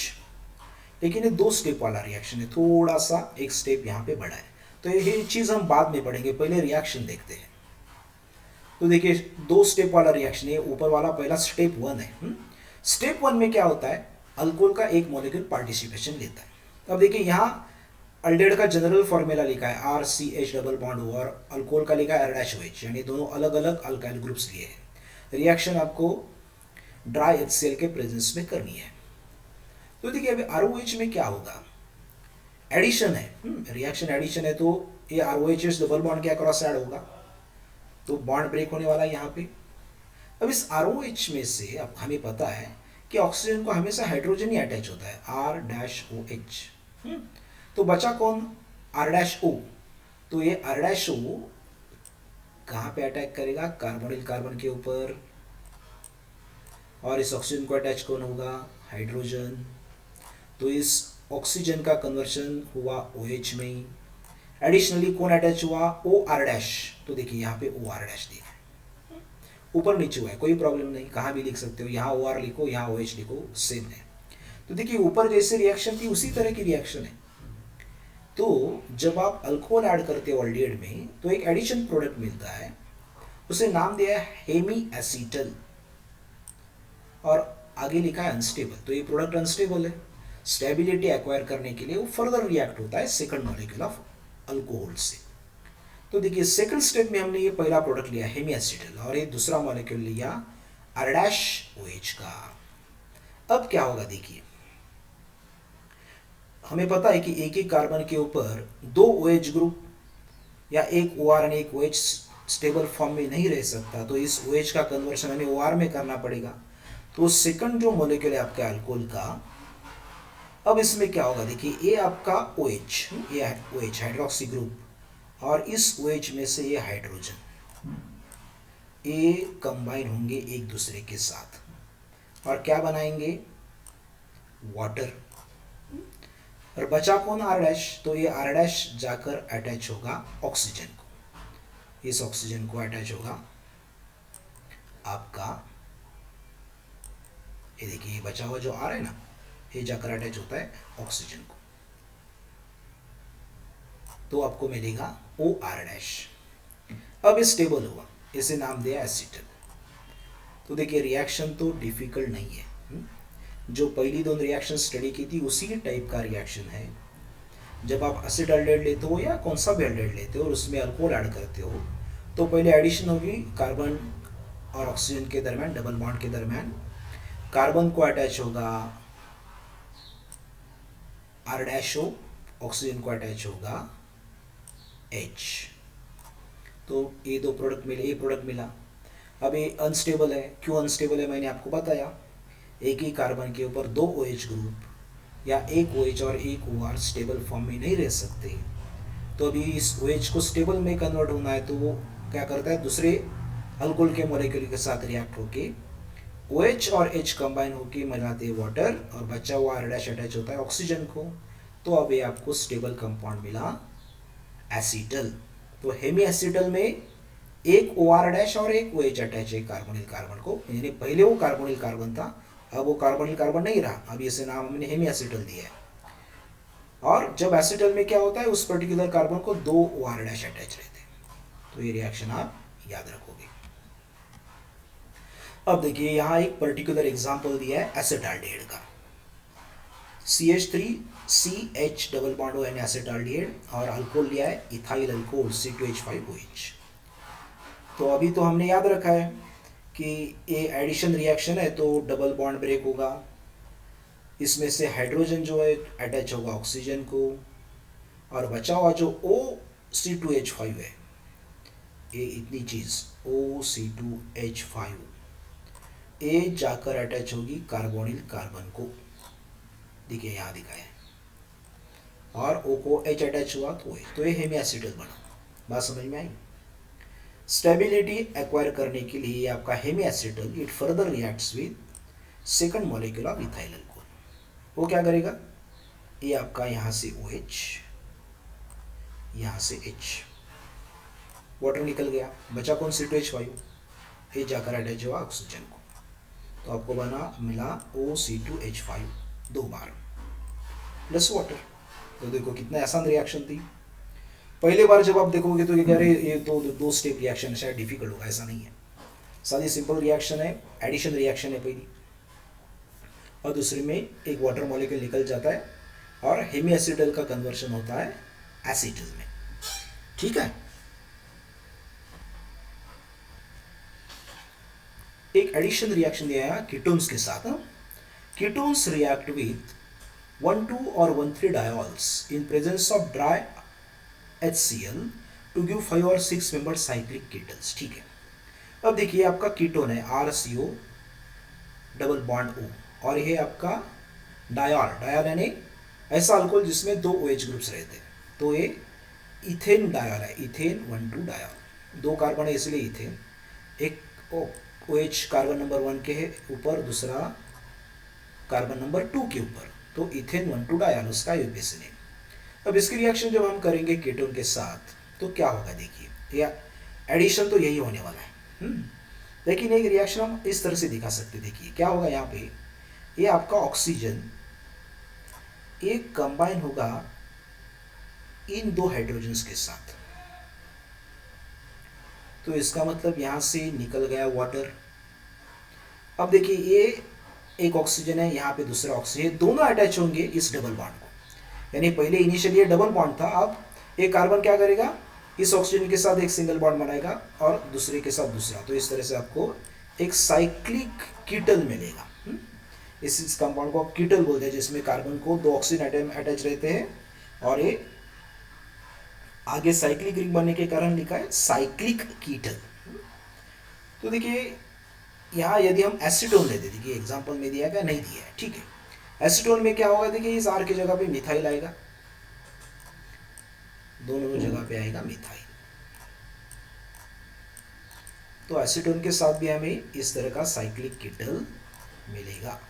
लेकिन ये 2 स्टेप वाला रिएक्शन है, थोड़ा सा एक स्टेप यहाँ पे बढ़ा है। तो ये चीज़ हम बाद में पढ़ेंगे, पहले रिएक्शन देखते हैं। तो देखिए 2 स्टेप वाला रिएक्शन है। ऊपर वाला पहला स्टेप 1 है। स्टेप 1 में क्या होता है, अल्कोहल का एक मॉलिक्यूल पार्टिसिपेशन लेता है। अब देखिए यहाँ अल्डेहाइड का जनरल फॉर्मूला लिखा है RCH डबल बॉन्ड O और अल्कोहल का लिखा है R-OH, यानी दोनों अलग अलग अल्काइल ग्रुप्स लिए हैं। रिएक्शन आपको ड्राई HCl के प्रेजेंस में करनी है। तो देखिए अभी ROH में क्या होगा, एडिशन है, रिएक्शन एडिशन है, तो ये ROH डबल बॉन्ड के अक्रॉस ऐड होगा तो बॉन्ड ब्रेक होने वाला है यहाँ पे। अब इस ROH में से अब हमें पता है कि ऑक्सीजन को हमेशा हाइड्रोजन ही अटैच होता है, R-OH। तो बचा कौन, R-O। तो ये R-O कहाँ पे अटैक करेगा, कार्बोनिल कार्बन के ऊपर, और इस ऑक्सीजन को अटैच कौन होगा, हाइड्रोजन। तो इस ऑक्सीजन का कन्वर्शन हुआ OH में ही। एडिशनली कौन अटैच हुआ, OR-। तो देखिए यहाँ पे OR- दिया है, ऊपर नीचे हुआ है, कोई प्रॉब्लम नहीं, कहाँ भी लिख सकते हो, यहाँ OR लिखो यहाँ OH लिखो, सेम है। तो देखिए ऊपर जैसे रिएक्शन थी उसी तरह की रिएक्शन है। तो जब आप अल्कोहल ऐड करते हो ऑल्डिहाइड में तो एक एडिशन प्रोडक्ट मिलता है, उसे नाम दिया है हेमी एसीटल और आगे लिखा है अनस्टेबल। तो ये प्रोडक्ट अनस्टेबल है, स्टेबिलिटी एक्वायर करने के लिए वो फर्दर रिएक्ट होता है सेकंड मॉलिक्यूल ऑफ अल्कोहल से। तो देखिए सेकंड स्टेप में हमने ये पहला प्रोडक्ट लिया हेमी एसिटल और ये दूसरा मॉलिक्यूल लिया R डैश OH का। अब क्या होगा देखिए, हमें पता है कि एक ही कार्बन के ऊपर दो OH ग्रुप या एक OR और एक OH स्टेबल फॉर्म में नहीं रह सकता, तो इस OH का कन्वर्शन हमें OR में करना पड़ेगा। तो सेकंड जो मॉलिक्यूल है आपका अल्कोहल का, अब इसमें क्या होगा देखिए, ये आपका OH, ये OH हाइड्रोक्सी ग्रुप और इस OH में से ये हाइड्रोजन, ये कंबाइन होंगे एक दूसरे के साथ और क्या बनाएंगे, वाटर। और बचा कौन, R डैश, तो ये R डैश जाकर अटैच होगा ऑक्सीजन को, इस ऑक्सीजन को अटैच होगा आपका, ये देखिए ये बचा हुआ जो R है ना, ये जाकर अटैच होता है ऑक्सीजन को, तो आपको मिलेगा OR डैश। अब ये स्टेबल हुआ, इसे नाम दिया एसिटल। तो देखिए रिएक्शन तो डिफिकल्ट नहीं है, जो पहली दोनों रिएक्शन स्टडी की थी उसी टाइप का रिएक्शन है। जब आप एसिड एल्डेहाइड लेते हो या कौन सा भी एल्डेहाइड लेते हो और उसमें अल्कोहल ऐड करते हो, तो पहले एडिशन होगी कार्बन और ऑक्सीजन के दरमियान, डबल बॉन्ड के दरमियान, कार्बन को अटैच होगा R डैश O, ऑक्सीजन को अटैच होगा H। तो ये दो प्रोडक्ट मिले, ये प्रोडक्ट मिला। अब ये अनस्टेबल है, क्यों अनस्टेबल है मैंने आपको बताया, एक ही कार्बन के ऊपर दो OH ग्रुप या एक OH और एक OR स्टेबल फॉर्म में नहीं रह सकते। तो अभी इस OH को स्टेबल में कन्वर्ट होना है, तो वो क्या करता है, दूसरे अल्कोहल के मॉलिक्यूल के साथ रिएक्ट होके OH और H कंबाइन होके मिलाते हैं वाटर और बचा हुआ R डैश अटैच होता है ऑक्सीजन को। तो अब ये आपको स्टेबल कंपाउंड मिला एसिटल। तो हेमी एसिटल में एक OR डैश और एक OH अटैच है कार्बोनिल कार्बन को, यानी पहले वो कार्बोनिल कार्बन था, अब वो कार्बोनिल कार्बन नहीं रहा, अब इसे नाम हमने हेमी एसिटल दिया है। और जब एसिटल में क्या होता है, उस पर्टिकुलर कार्बन को दो OR डैश अटैच रहते हैं। तो ये रिएक्शन आप याद रखोगे। अब देखिए यहाँ एक पर्टिकुलर एग्जांपल दिया है एसिटाल्डिहाइड का, CH3CH double bond ON acetaldehyde, और अल्कोहल लिया है इथाइल अल्कोहल C2H5OH। तो अभी तो हमने याद रखा है कि ये एडिशन रिएक्शन है, तो डबल बॉन्ड ब्रेक होगा, इसमें से हाइड्रोजन जो है अटैच होगा ऑक्सीजन को, और बचा हुआ जो OC2H5 है, ये इतनी चीज OC2H5 ये जाकर अटैच होगी कार्बोनिल कार्बन को, देखिए यहाँ दिखाया है, और O को H अटैच हुआ तो तो ये हेमी एसिटल बना। बात समझ में आई। स्टेबिलिटी एक्वायर करने के लिए आपका hemiacetal it further reacts with second molecule of ethyl alcohol. वो क्या करेगा, ये आपका यहाँ से OH, यहाँ से H, वाटर निकल गया, बचा कौन C2H5, ये जाकर अटैच हुआ ऑक्सीजन को, तो आपको मिला OC2H5 दो बार प्लस वाटर। तो देखो कितना आसान रिएक्शन थी। पहले बार जब आप देखोगे तो ये कह रहे ये दो स्टेप रिएक्शन शायद डिफिकल्ट होगा, ऐसा नहीं है, सारी सिंपल रिएक्शन है, एडिशन रिएक्शन है पहली, और दूसरे में एक वाटर मॉलिक्यूल निकल जाता है और हेमी एसिटल का कन्वर्शन होता है एसिटल में। ठीक है, एक एडिशन रिएक्शन दिया है कीटोन्स के साथ। कीटोन्स रिएक्ट विथ 1,2 और 1,3 diols in presence of dry HCl to give 5 और 6 मेंबर साइक्लिक कीटन्स। ठीक है, अब देखिए आपका कीटोन है RCO डबल बॉन्ड O, और ये आपका डायल, डायल यानी ऐसा अल्कोहल जिसमें दो OH ग्रुप्स रहते हैं, तो ये इथेन डायल है, इथेन 1,2 डायल, दो कार्बन है इसलिए इथेन, एक OH कार्बन नंबर 1 के है ऊपर, दूसरा कार्बन नंबर 2 के ऊपर, तो इथेन 1,2 डायल उसका यूपीएसी नेम। अब इसकी रिएक्शन जब हम करेंगे कीटोन के साथ तो क्या होगा देखिए, या एडिशन तो यही होने वाला है, लेकिन एक रिएक्शन हम इस तरह से दिखा सकते, देखिए क्या होगा यहाँ पे, ये आपका ऑक्सीजन एक कंबाइन होगा इन दो हाइड्रोजन्स के साथ, तो इसका मतलब यहां से निकल गया वाटर। अब देखिए ये एक ऑक्सीजन है, यहाँ पे दूसरा ऑक्सीजन, दोनों अटैच होंगे इस डबल बॉन्ड को, यानी पहले इनिशियली ये डबल बॉन्ड था, अब ये कार्बन क्या करेगा, इस ऑक्सीजन के साथ एक सिंगल बॉन्ड बनाएगा और दूसरे के साथ दूसरा, तो इस तरह से आपको एक साइक्लिक कीटल मिलेगा। इस कंपाउंड को आप कीटल बोलते हैं, जिसमें कार्बन को दो ऑक्सीजन एटम अटैच रहते हैं और ये आगे साइक्लिक रिंग बनने के कारण लिखा है साइक्लिक कीटल। तो देखिए यहाँ यदि हम एसीटोन लेते, देखिए एग्जांपल में दिया गया, नहीं दिया है, ठीक है। एसीटोन में क्या होगा, देखिए इस आर की जगह पे मिथाइल आएगा, दोनों जगह पे आएगा मिथाइल। तो एसीटोन के साथ भी हमें इस तरह का साइक्लिक कीटल मिलेगा।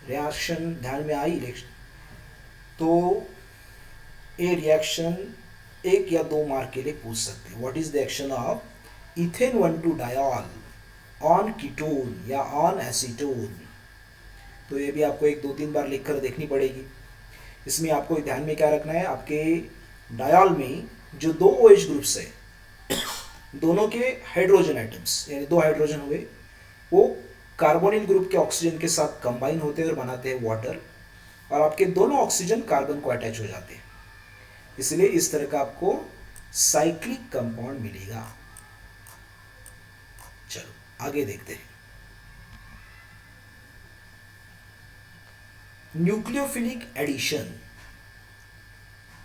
रिएक्शन ध्यान में आई रिएक्शन, तो ये रिएक्शन एक या दो मार्क के लिए पूछ सकते हैं। What is the action of ethane 1,2 dial on ketone या ऑन एसीटोन। तो ये भी आपको एक दो तीन बार लिखकर देखनी पड़ेगी। इसमें आपको ध्यान में क्या रखना है, आपके डायॉल में जो दो OH ग्रुप्स है, दोनों के हाइड्रोजन एटम्स यानी दो हाइड्रोजन हुए, वो कार्बोनिल ग्रुप के ऑक्सीजन के साथ कंबाइन होते हैं और बनाते हैं वाटर, और आपके दोनों ऑक्सीजन कार्बन को अटैच हो जाते हैं। इसलिए इस तरह का आपको साइक्लिक कंपाउंड मिलेगा। चलो आगे देखते हैं। Nucleophilic addition,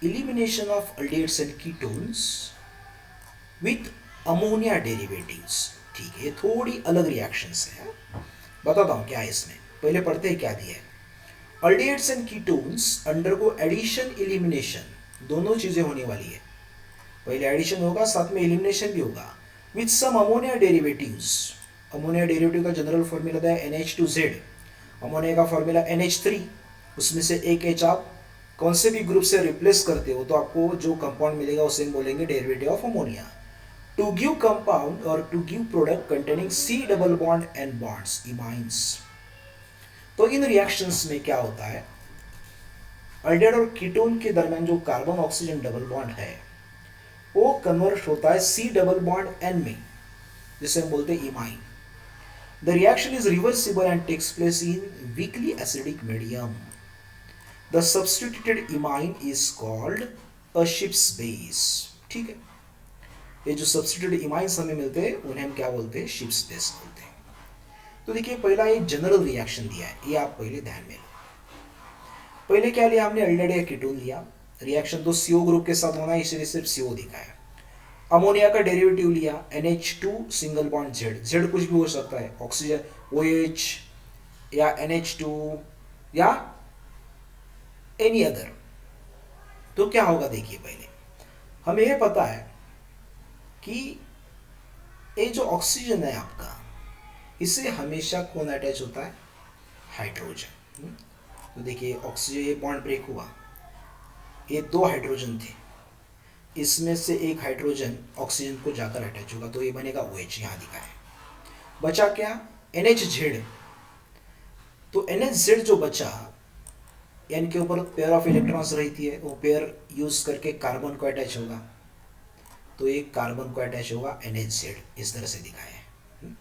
elimination of aldehydes and ketones with ammonia derivatives। ठीक है, ये थोड़ी अलग रिएक्शंस है, बताता हूं क्या है इसमें। पहले पढ़ते हैं क्या दिया है। aldehydes and ketones undergo addition elimination, दोनों चीजें होने वाली है। पहले एडिशन होगा, साथ में एलिमिनेशन भी होगा, with some ammonia derivatives. Ammonia derivative का जनरल फॉर्मूला है NH2Z, अमोनिया का फॉर्मूला NH3, उसमें से एक H आप कौन से भी ग्रुप से रिप्लेस करते हो तो आपको जो कंपाउंड मिलेगा उसे हम बोलेंगे derivative of ammonia. To give compound और to give product containing C double bond and bonds, imines. तो इन रिएक्शंस में क्या होता है, अल्डेहाइड और कीटोन के दरमियान जो कार्बन ऑक्सीजन डबल बॉन्ड है वो कन्वर्ट होता है C डबल बॉन्ड N में, जिसे हम बोलते हैं imine. The reaction is reversible and takes place in weakly acidic medium. The substituted imine is called a Schiff's base। ठीक है, ये जो सब्स्टिट्यूटेड इमाइंस हमें मिलते हैं उन्हें हम क्या बोलते हैं, Schiff's base बोलते हैं। तो देखिए पहला एक जनरल रिएक्शन दिया है, ये आप पहले ध्यान में लो। पहले क्या लिया हमने, अल्डेहाइड या कीटोन लिया, रिएक्शन तो CO ग्रुप के साथ होना है इसलिए सिर्फ CO दिखाया। अमोनिया का डेरिवेटिव लिया NH2 सिंगल बॉन्ड Z कुछ भी हो सकता है, ऑक्सीजन OH या NH2 या एनी अदर। तो क्या होगा, देखिए पहले हमें यह पता है कि ये जो ऑक्सीजन है आपका, इससे हमेशा कौन अटैच होता है, हाइड्रोजन। तो देखिए ऑक्सीजन, ये बॉन्ड ब्रेक हुआ, ये दो हाइड्रोजन थे, इसमें से एक हाइड्रोजन ऑक्सीजन को जाकर अटैच होगा, तो ये बनेगा OH, यहाँ दिखा है। बचा क्या, NHZ। तो NHZ जो बचा, N के ऊपर पेयर ऑफ इलेक्ट्रॉन्स रहती है, वो पेयर यूज करके कार्बन को अटैच होगा, तो एक कार्बन को अटैच होगा NHZ, इस तरह से दिखाया है।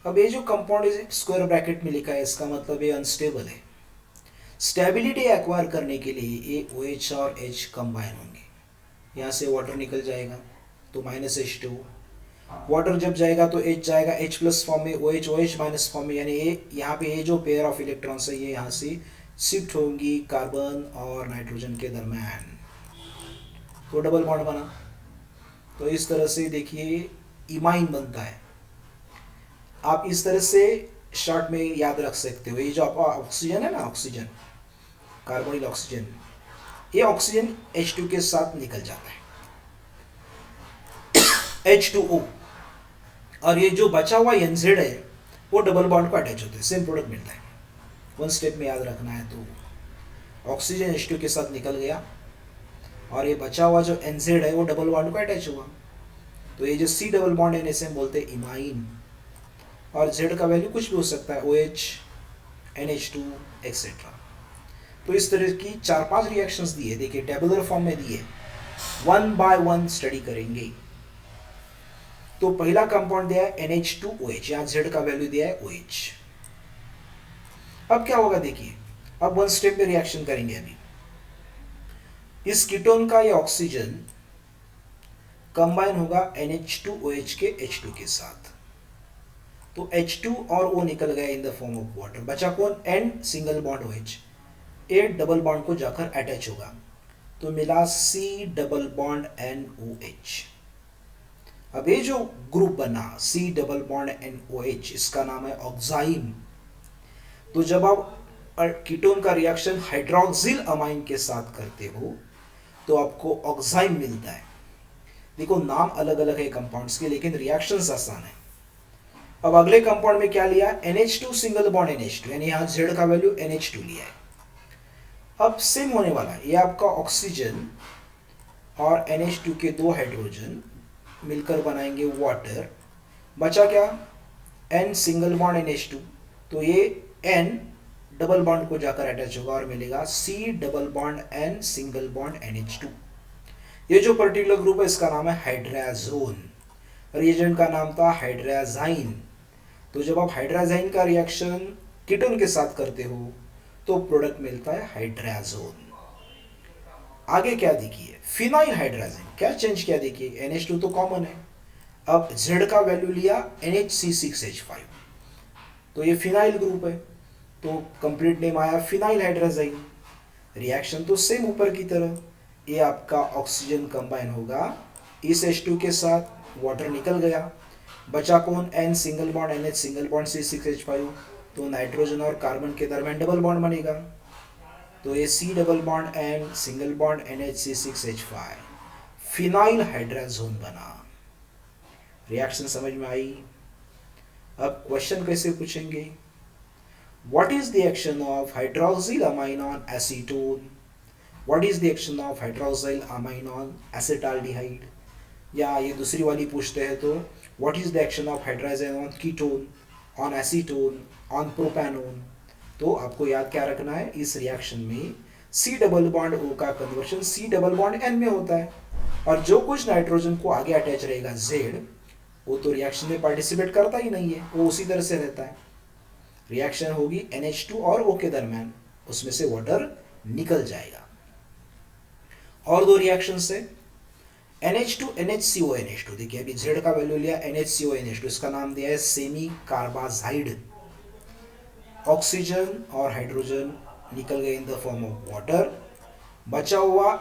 अब ये जो कंपाउंड स्क्वायर ब्रैकेट में लिखा है, इसका मतलब ये अनस्टेबल है। स्टेबिलिटी एक्वायर करने के लिए ये OH और H कंबाइन होंगे, यहाँ से वाटर निकल जाएगा तो -H2, वाटर जब जाएगा तो H जाएगा H प्लस फॉर्म में, OH OH माइनस फॉर्म में, यानी ये यहाँ पे ये जो पेयर ऑफ इलेक्ट्रॉन्स है ये यहाँ से शिफ्ट होंगी कार्बन और नाइट्रोजन के दरम्यान, तो डबल बॉन्ड बना। तो इस तरह से देखिए इमाइन बनता है। आप इस तरह से शॉर्ट में याद रख सकते हो, ये जो आपका ऑक्सीजन है ना, ऑक्सीजन कार्बोनिल ऑक्सीजन, ये ऑक्सीजन H2 के साथ निकल जाता है H2O, और ये जो बचा हुआ NZ है वो डबल बॉन्ड को अटैच होते हैं, सेम प्रोडक्ट मिलता है। वन स्टेप में याद रखना है, तो ऑक्सीजन H2 के साथ निकल गया और ये बचा हुआ जो NZ है वो डबल बॉन्ड को अटैच हुआ, तो ये जो C डबल बॉन्ड है इसे हम बोलते हैं इमाइन, और Z का वैल्यू कुछ भी हो सकता है, OH NH2 एक्सेट्रा। तो इस तरह की 4-5 रिएक्शंस दिए, देखिए टेबुलर फॉर्म में दिए, 1 बाय 1 स्टडी करेंगे। तो पहला कंपाउंड दिया है NH2OH, यहाँ Z का वैल्यू दिया है OH। अब क्या होगा देखिए, अब वन स्टेप में रिएक्शन करेंगे। अभी इस कीटोन का ये ऑक्सीजन कंबाइन होगा NH2OH के H2 के साथ, तो H2 और O निकल गया in the form of water. बचा कौन? N single bond OH, A double bond को जाकर अटैच होगा, तो मिला C डबल बॉन्ड NOH। अब ये जो ग्रुप बना C डबल बॉन्ड NOH, इसका नाम है ऑक्साइम। तो जब आप कीटोन का रिएक्शन हाइड्रोक्सिल अमाइन के साथ करते हो तो आपको ऑक्साइम मिलता है। देखो नाम अलग अलग है कंपाउंड्स के, लेकिन रिएक्शंस आसान है। अब अगले कंपाउंड में क्या लिया? NH2 सिंगल बॉन्ड NH2, यानी यहां Z का वैल्यू NH2 लिया है। अब सेम होने वाला है, ये आपका ऑक्सीजन और NH2 के दो हाइड्रोजन मिलकर बनाएंगे वाटर। बचा क्या? N सिंगल बॉन्ड NH2, तो ये N डबल बॉन्ड को जाकर अटैच होगा और मिलेगा C double bond N single bond NH2। ये जो पर्टिकुलर ग्रुप है इसका नाम है हाइड्राजोन। रिएजेंट का नाम था हाइड्राजाइन। तो जब आप हाइड्राजाइन का रिएक्शन कीटोन के साथ करते हो तो प्रोडक्ट मिलता है हाइड्राजोन। आगे क्या देखिए, फिनाइल हाइड्राजाइन। क्या चेंज किया देखिए, NH2 तो कॉमन है, अब Z का वैल्यू लिया NHC6H5, तो ये फिनाइल ग्रुप है, तो कंप्लीट नेम आया फिनाइल हाइड्राजाइन। रिएक्शन तो सेम ऊपर की तरह, ये आपका ऑक्सीजन कंबाइन होगा इस H2 के साथ, वाटर निकल गया। बचा कौन? N single bond NH single bond C6H5, तो नाइट्रोजन और कार्बन के दरमियान डबल बॉन्ड बनेगा, तो ये C double bond N single bond NHC6H5, phenyl hydrazone बना। रिएक्शन समझ में आई? अब क्वेश्चन कैसे पूछेंगे? What is the action of hydroxylamine on acetone? What is the action of hydroxylamine on acetaldehyde? या ये दूसरी वाली पूछते हैं तो What is the action of hydrazine on ketone, on acetone, on propanone? तो आपको याद क्या रखना है, इस रिएक्शन में C डबल बॉन्ड O का conversion C double bond N में होता है, और जो कुछ नाइट्रोजन को आगे अटैच रहेगा Z, वो तो रिएक्शन में पार्टिसिपेट करता ही नहीं है, वो उसी तरह से रहता है। रिएक्शन होगी NH2 और O के दरम्यान, उसमें से वाटर निकल जाएगा। और दो रिएक्शन है NH2 NHCO NH2। देखिए अभी Z का वैल्यू लिया NHCO NH2, इसका नाम दिया है सेमी कार्बाजाइड। ऑक्सीजन और हाइड्रोजन निकल गए in the form of water. बचा हुआ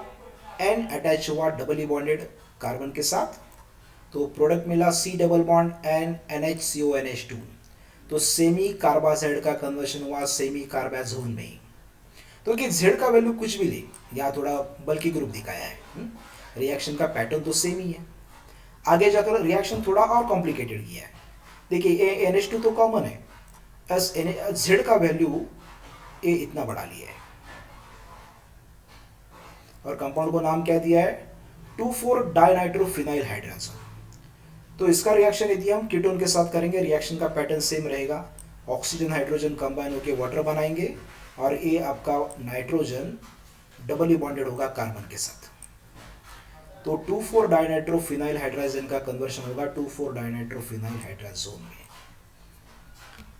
N अटैच हुआ डबली बॉन्डेड कार्बन के साथ, तो प्रोडक्ट मिला C double bond N NHCO NH2, तो सेमी कार्बाजाइड का कन्वर्शन हुआ सेमी कार्बाजोन में। तो कि Z का वैल्यू कुछ भी ले, यहाँ थोड़ा बल्कि ग्रुप दिखाया है, रिएक्शन का पैटर्न तो सेम ही है। आगे जाकर रिएक्शन थोड़ा और कॉम्प्लिकेटेड किया है। देखिए NH2 तो कॉमन है, Z का वैल्यू ए इतना बढ़ा लिया है, और कंपाउंड को नाम क्या दिया है? 2,4-डाइनाइट्रोफिनाइल हाइड्राजोन। तो इसका रिएक्शन यदि हम कीटोन के साथ करेंगे, रिएक्शन का पैटर्न सेम रहेगा, ऑक्सीजन हाइड्रोजन कंबाइन होकर वाटर बनाएंगे, और ये आपका नाइट्रोजन डबली बॉन्डेड होगा कार्बन के साथ, तो 2,4-डाइनाइट्रोफिनाइल हाइड्राजन का कन्वर्शन होगा 2,4-डाइनाइट्रोफिनाइल हाइड्राजोन में।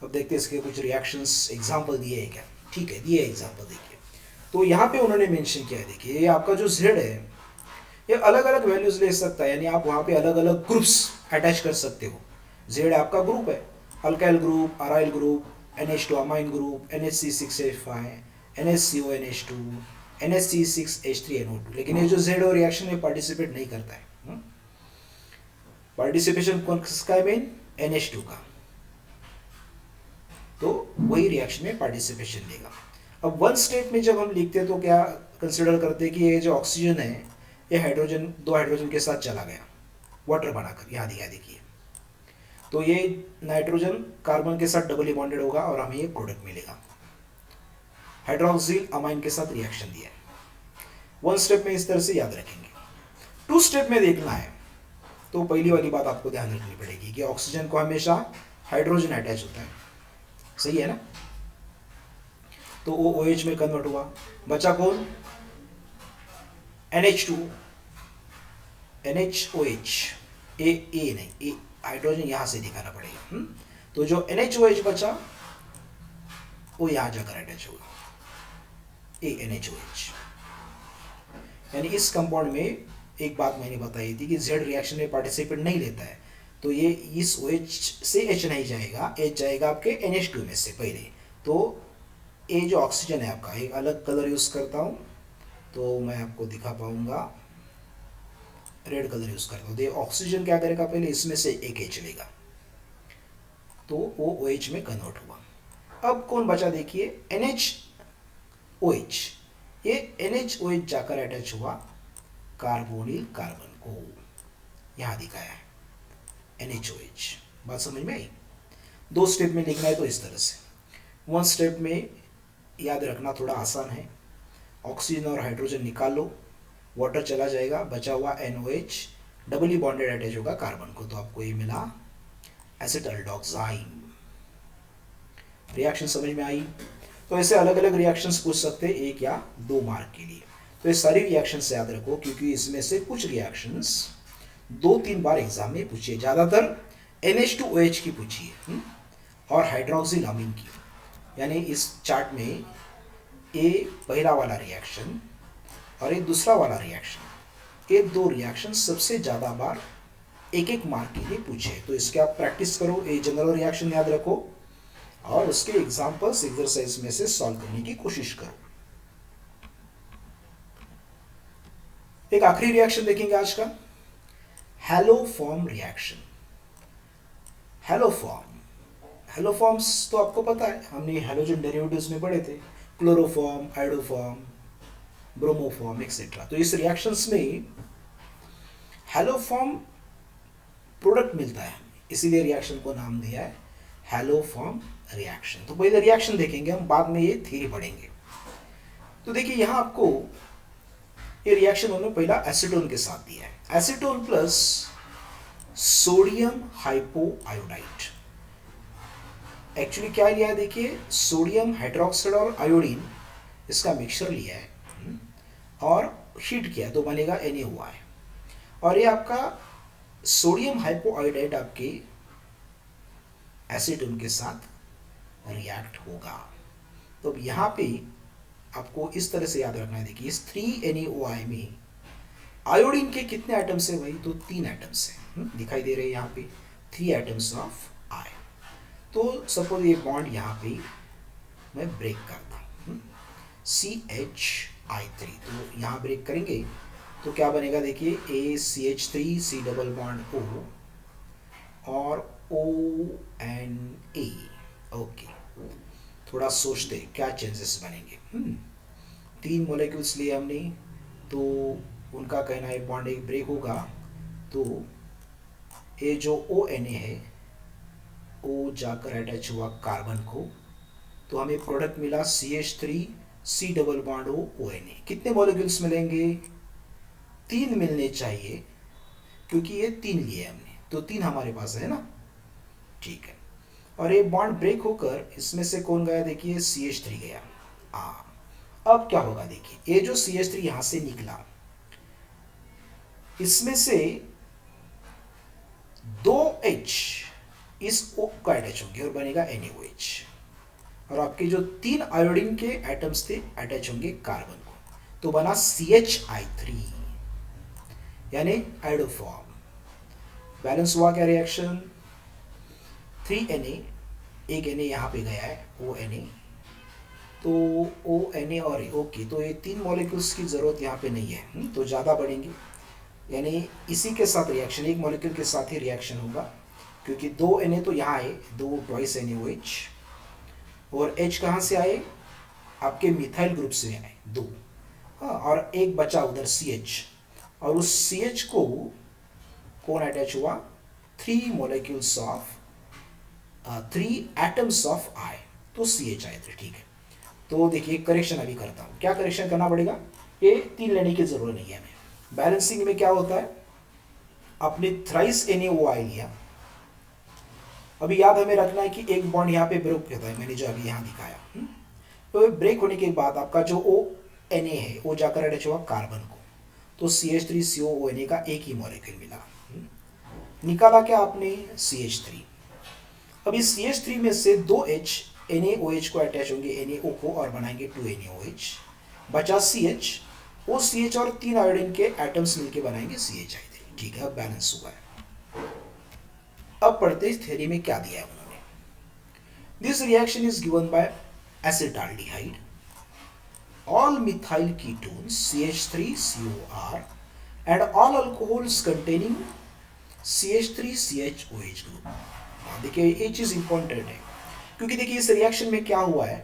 अब देखते हैं इसके कुछ रिएक्शंस एग्जांपल दिए हैं क्या? ठीक है, दिए एग्जांपल देखिए। तो यहाँ पे उन्होंने मेंशन किया है, देखिए ये आपका जो Z है ये अलग अलग वैल्यूज ले सकता है, यानी आप वहाँ पे अलग अलग ग्रुप्स अटैच कर सकते हो। Z आपका ग्रुप है, alkyl group, aryl group, NH2 amine group, NHC6H5, NHCO NH2, NHC6H3NO2, लेकिन ये जो Z और रिएक्शन में पार्टिसिपेट नहीं करता है। पार्टिसिपेशन किसका है? मेन NH2 का, तो वही रिएक्शन में पार्टिसिपेशन देगा। अब वन स्टेट में जब हम लिखते हैं तो क्या कंसिडर करते हैं कि ये जो ऑक्सीजन है ये हाइड्रोजन, दो हाइड्रोजन के साथ चला गया वाटर बनाकर, यहाँ दिया देखिए, तो ये नाइट्रोजन कार्बन के साथ डबली बॉन्डेड होगा और हमें ये प्रोडक्ट मिलेगा। हाइड्रोक्सिल अमाइन के साथ रिएक्शन दिया है। वन स्टेप में इस तरह से याद रखेंगे। टू स्टेप में देखना है तो पहली वाली बात आपको ध्यान रखनी पड़ेगी कि ऑक्सीजन को हमेशा हाइड्रोजन अटैच होता है, सही है ना, तो वो OH में कन्वर्ट हुआ। बचा कौन? NH2 NHOH, ए नहीं, ए हाइड्रोजन यहां से दिखाना पड़ेगा। तो जो NHOH बचा वो यहां जाकर अटैच होगा, NHOH। यानी इस कंपाउंड में एक बात मैंने बताई थी कि जेड रिएक्शन में पार्टिसिपेट नहीं लेता है, तो ये इस OH से H नहीं जाएगा, H जाएगा आपके NH2 में से पहले। तो ये जो ऑक्सीजन है आपका, एक अलग कलर यूज़ करता हूँ तो मैं आपको दिखा पाऊंगा, रेड कलर यूज़ करता हूँ। तो ये ऑक्सीजन क्या करेगा, पहले इसमें से एक H लेगा तो वो OH में कन्वर्ट हुआ। अब कौन बचा देखिए, NHOH। ये NHOH जाकर अटैच हुआ कार्बोनिल कार्बन को, यहाँ दिखाया है NHOH। बात समझ में आई? 2 स्टेप में लिखना है तो इस तरह से। 1 स्टेप में याद रखना थोड़ा आसान है, ऑक्सीजन और हाइड्रोजन निकाल लो, वाटर चला जाएगा, बचा हुआ NOH डबली बॉन्डेड अटैच होगा कार्बन को, तो आपको ये मिला एसिटाल्डोक्साइन। रिएक्शन समझ में आई? तो ऐसे अलग अलग रिएक्शंस पूछ सकते हैं 1 या 2 मार्क के लिए। तो ये सारी रिएक्शंस याद रखो, क्योंकि इसमें से कुछ रिएक्शंस 2-3 बार एग्जाम में पूछिए, ज़्यादातर NH2OH की पूछिए और हाइड्रोक्सिल अमीन की। यानी इस चार्ट में ये पहला वाला रिएक्शन और ये दूसरा वाला रिएक्शन, ये 2 रिएक्शन सबसे ज़्यादा बार 1-1 मार्क के लिए पूछे। तो इसके आप प्रैक्टिस करो, ये जनरल रिएक्शन याद रखो और उसके एग्जाम्पल्स एक्सरसाइज में से सॉल्व करने की कोशिश करो। एक आखिरी रिएक्शन देखेंगे आज का, हैलोफॉर्म रिएक्शन। हैलोफॉर्म्स तो आपको पता है, हमने हैलोजन डेरिवेटिव्स में पढ़े थे, क्लोरोफॉर्म, आइडोफॉर्म, ब्रोमोफॉर्म एक्सेट्रा। तो इस रिएक्शंस में हैलोफॉर्म प्रोडक्ट मिलता है, इसीलिए रिएक्शन को नाम दिया है हैलोफॉर्म रिएक्शन। तो पहले रिएक्शन देखेंगे हम, बाद में ये थ्योरी पढ़ेंगे। तो देखिए यहाँ आपको ये रिएक्शन उन्होंने पहला एसीटोन के साथ दिया है, एसीटोन प्लस सोडियम हाइपोआयोडाइड। एक्चुअली क्या लिया है देखिए, सोडियम हाइड्रोक्साइड और आयोडीन, इसका मिक्सचर लिया है और हीट किया तो बनेगा NaOH। और ये आपका सोडियम हाइपोआयोडाइड आपके एसीटोन के साथ रिएक्ट होगा। तो अब यहाँ पे आपको इस तरह से याद रखना है, देखिए इस 3NaOH में आयोडीन के कितने एटम्स है भाई, तो 3 एटम्स है, दिखाई दे रहे हैं यहाँ पे 3 एटम्स ऑफ I। तो सपोज ये बॉन्ड यहाँ पे मैं ब्रेक करता हूँ, CH3, तो यहाँ ब्रेक करेंगे तो क्या बनेगा देखिए, ACH3 C double bond O और ONA। ओके, थोड़ा सोचते क्या चेंजेस बनेंगे। 3 मॉलिक्यूल्स लिए हमने, तो उनका कहना है बॉन्ड एक ब्रेक होगा, तो ये जो ONA है वो जाकर अटैच हुआ कार्बन को, तो हमें प्रोडक्ट मिला CH3 C double bond O ONA। कितने मॉलिक्यूल्स मिलेंगे, 3 मिलने चाहिए, क्योंकि ये 3 लिए हमने, तो 3 हमारे पास है ना, ठीक है। और ये बॉन्ड ब्रेक होकर इसमें से कौन गया देखिए, CH3 गया। अब क्या होगा देखिए, ये जो CH3 यहां से निकला, इसमें से 2H इस O का अटैच होंगे और बनेगा NaOH, और आपके जो 3 आयोडीन के एटम्स थे अटैच होंगे कार्बन को, तो बना CHI3 यानी आइडोफॉर्म। बैलेंस हुआ क्या रिएक्शन, 3Na, एक Na यहाँ पे गया है ONA, तो ONA और ओके, तो ये 3 मॉलिक्यूल्स की जरूरत यहाँ पे नहीं है, तो ज़्यादा बढ़ेंगे, यानी इसी के साथ रिएक्शन, एक मॉलिक्यूल के साथ ही रिएक्शन होगा, क्योंकि 2 Na तो यहाँ आए, 2 ट्वाइस NaOH, और H कहाँ से आए, आपके मिथाइल ग्रुप से आए 2, हाँ, और एक बचा उधर CH, और उस CH को कौन अटैच हुआ, 3 molecules of 3 atoms of I, तो CHI3, ठीक है। तो देखिए करेक्शन अभी करता हूँ, क्या करेक्शन करना पड़ेगा, ये 3 लेने की जरूरत नहीं है हमें। बैलेंसिंग में क्या होता है, आपने थ्राइस NaOH लिया, अभी याद हमें रखना है कि एक बॉन्ड यहाँ पे ब्रेक होता है, मैंने जो अभी यहाँ दिखाया, तो ब्रेक होने के बाद आपका जो ONA है वो जाकर अटैच हुआ कार्बन को, तो CH3COONA का एक ही मॉलिक्यूल मिला, निकाला क्या आपने, CH3। अब इस CH3 में से 2H NaOH को अटैच होंगे NaO को और बनाएंगे 2NaOH, बचा CH वो CH और 3 आयोडीन के एटम्स मिलके बनाएंगे CH3। ठीक है, अब बैलेंस हुआ है। अब पढ़ते इस थ्योरी में क्या दिया है उन्होंने। This reaction is given bye acetaldehyde, all methyl ketones CH3COR and all alcohols containing CH3CHOH group। देखिए ये चीज इंपॉर्टेंट है, क्योंकि देखिए इस रिएक्शन में क्या हुआ है,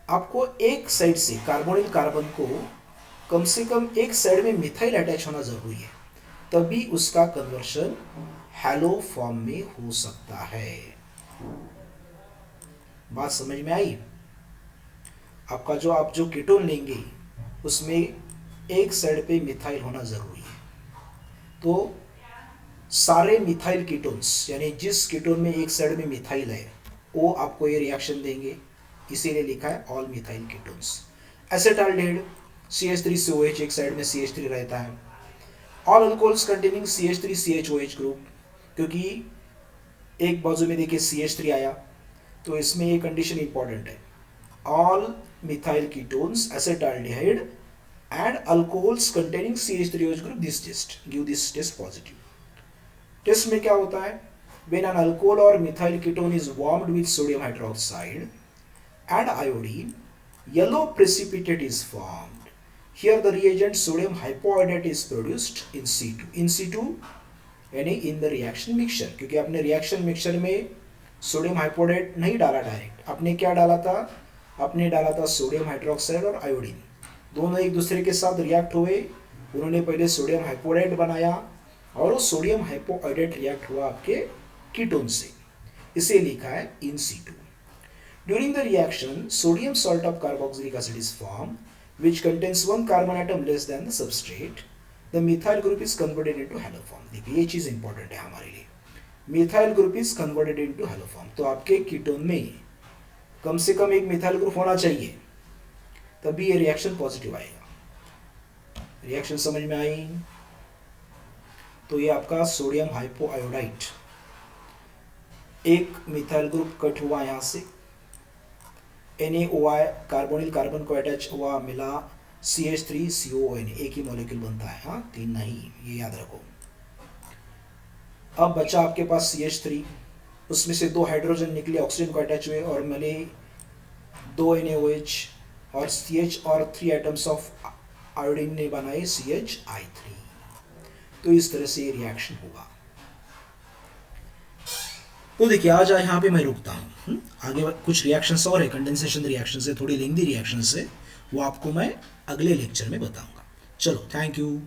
आपको एक साइड से कार्बोनिल कार्बन को कम से कम एक साइड में मिथाइल अटैच होना जरूरी है, तभी उसका कन्वर्शन हैलो फॉर्म में हो सकता है। बात समझ में आई? आपका जो आप जो कीटोन लेंगे उसमें एक साइड पे मिथाइल होना जरूरी है। तो सारे मिथाइल कीटोन्स, यानी जिस कीटोन में एक साइड में मिथाइल है वो आपको ये रिएक्शन देंगे, इसीलिए लिखा है all methyl ketones. Acetaldehyde CH3COH, एक साइड में CH3 रहता है। All alcohols containing CH3CHOH group, क्योंकि एक बाजू में देखिए CH3 आया, तो इसमें ये कंडीशन इंपॉर्टेंट है, all methyl ketones acetaldehyde and alcohols containing CH3OH group, this test give this test positive। Test में क्या होता है, when an alcohol or methyl ketone is warmed with sodium hydroxide and iodine, yellow precipitate is formed। Here the reagent sodium hypoiodate is produced in situ। in situ यानी in the reaction mixture, क्योंकि आपने reaction mixture में sodium हाइपोडेट नहीं डाला direct, आपने क्या डाला था, आपने डाला था सोडियम हाइड्रोक्साइड और आयोडीन, दोनों एक दूसरे के साथ रिएक्ट हुए, उन्होंने पहले सोडियम हाइपोडेट बनाया और वो सोडियम हाइपोआइडेट रिएक्ट हुआ आपके कीटोन से, इसे लिखा है in situ. During the reaction sodium salt of carboxylic acid is form which contains one carbon atom less than the substrate। the methyl group is converted into halo form। देखिए ये चीज important है हमारे लिए, methyl group is converted into hello form. तो आपके ketone में कम से कम एक मिथाइल ग्रुप होना चाहिए, तभी ये रिएक्शन पॉजिटिव आएगा। रिएक्शन समझ में आई? तो ये आपका सोडियम हाइपोआयोडाइट, एक मिथाइल ग्रुप कट हुआ यहां से, NaOI कार्बोनिल कार्बन को अटैच हुआ, मिला CH3COON, एक ही मॉलिक्यूल बनता है, हाँ 3 नहीं, ये याद रखो। अब बचा आपके पास CH3, उसमें से 2 हाइड्रोजन निकले, ऑक्सीजन को अटैच हुए और मिले 2 NaOH और CH और 3 एटम्स ऑफ आयोडीन ने बनाए CHI3। तो इस तरह से ये रिएक्शन होगा। तो देखिए आज यहाँ पे मैं रुकता हूँ, आगे कुछ रिएक्शंस और है, कंडेंसेशन रिएक्शन से, थोड़ी लेंदी रिएक्शन से, वो आपको मैं अगले लेक्चर में बताऊंगा। चलो, थैंक यू।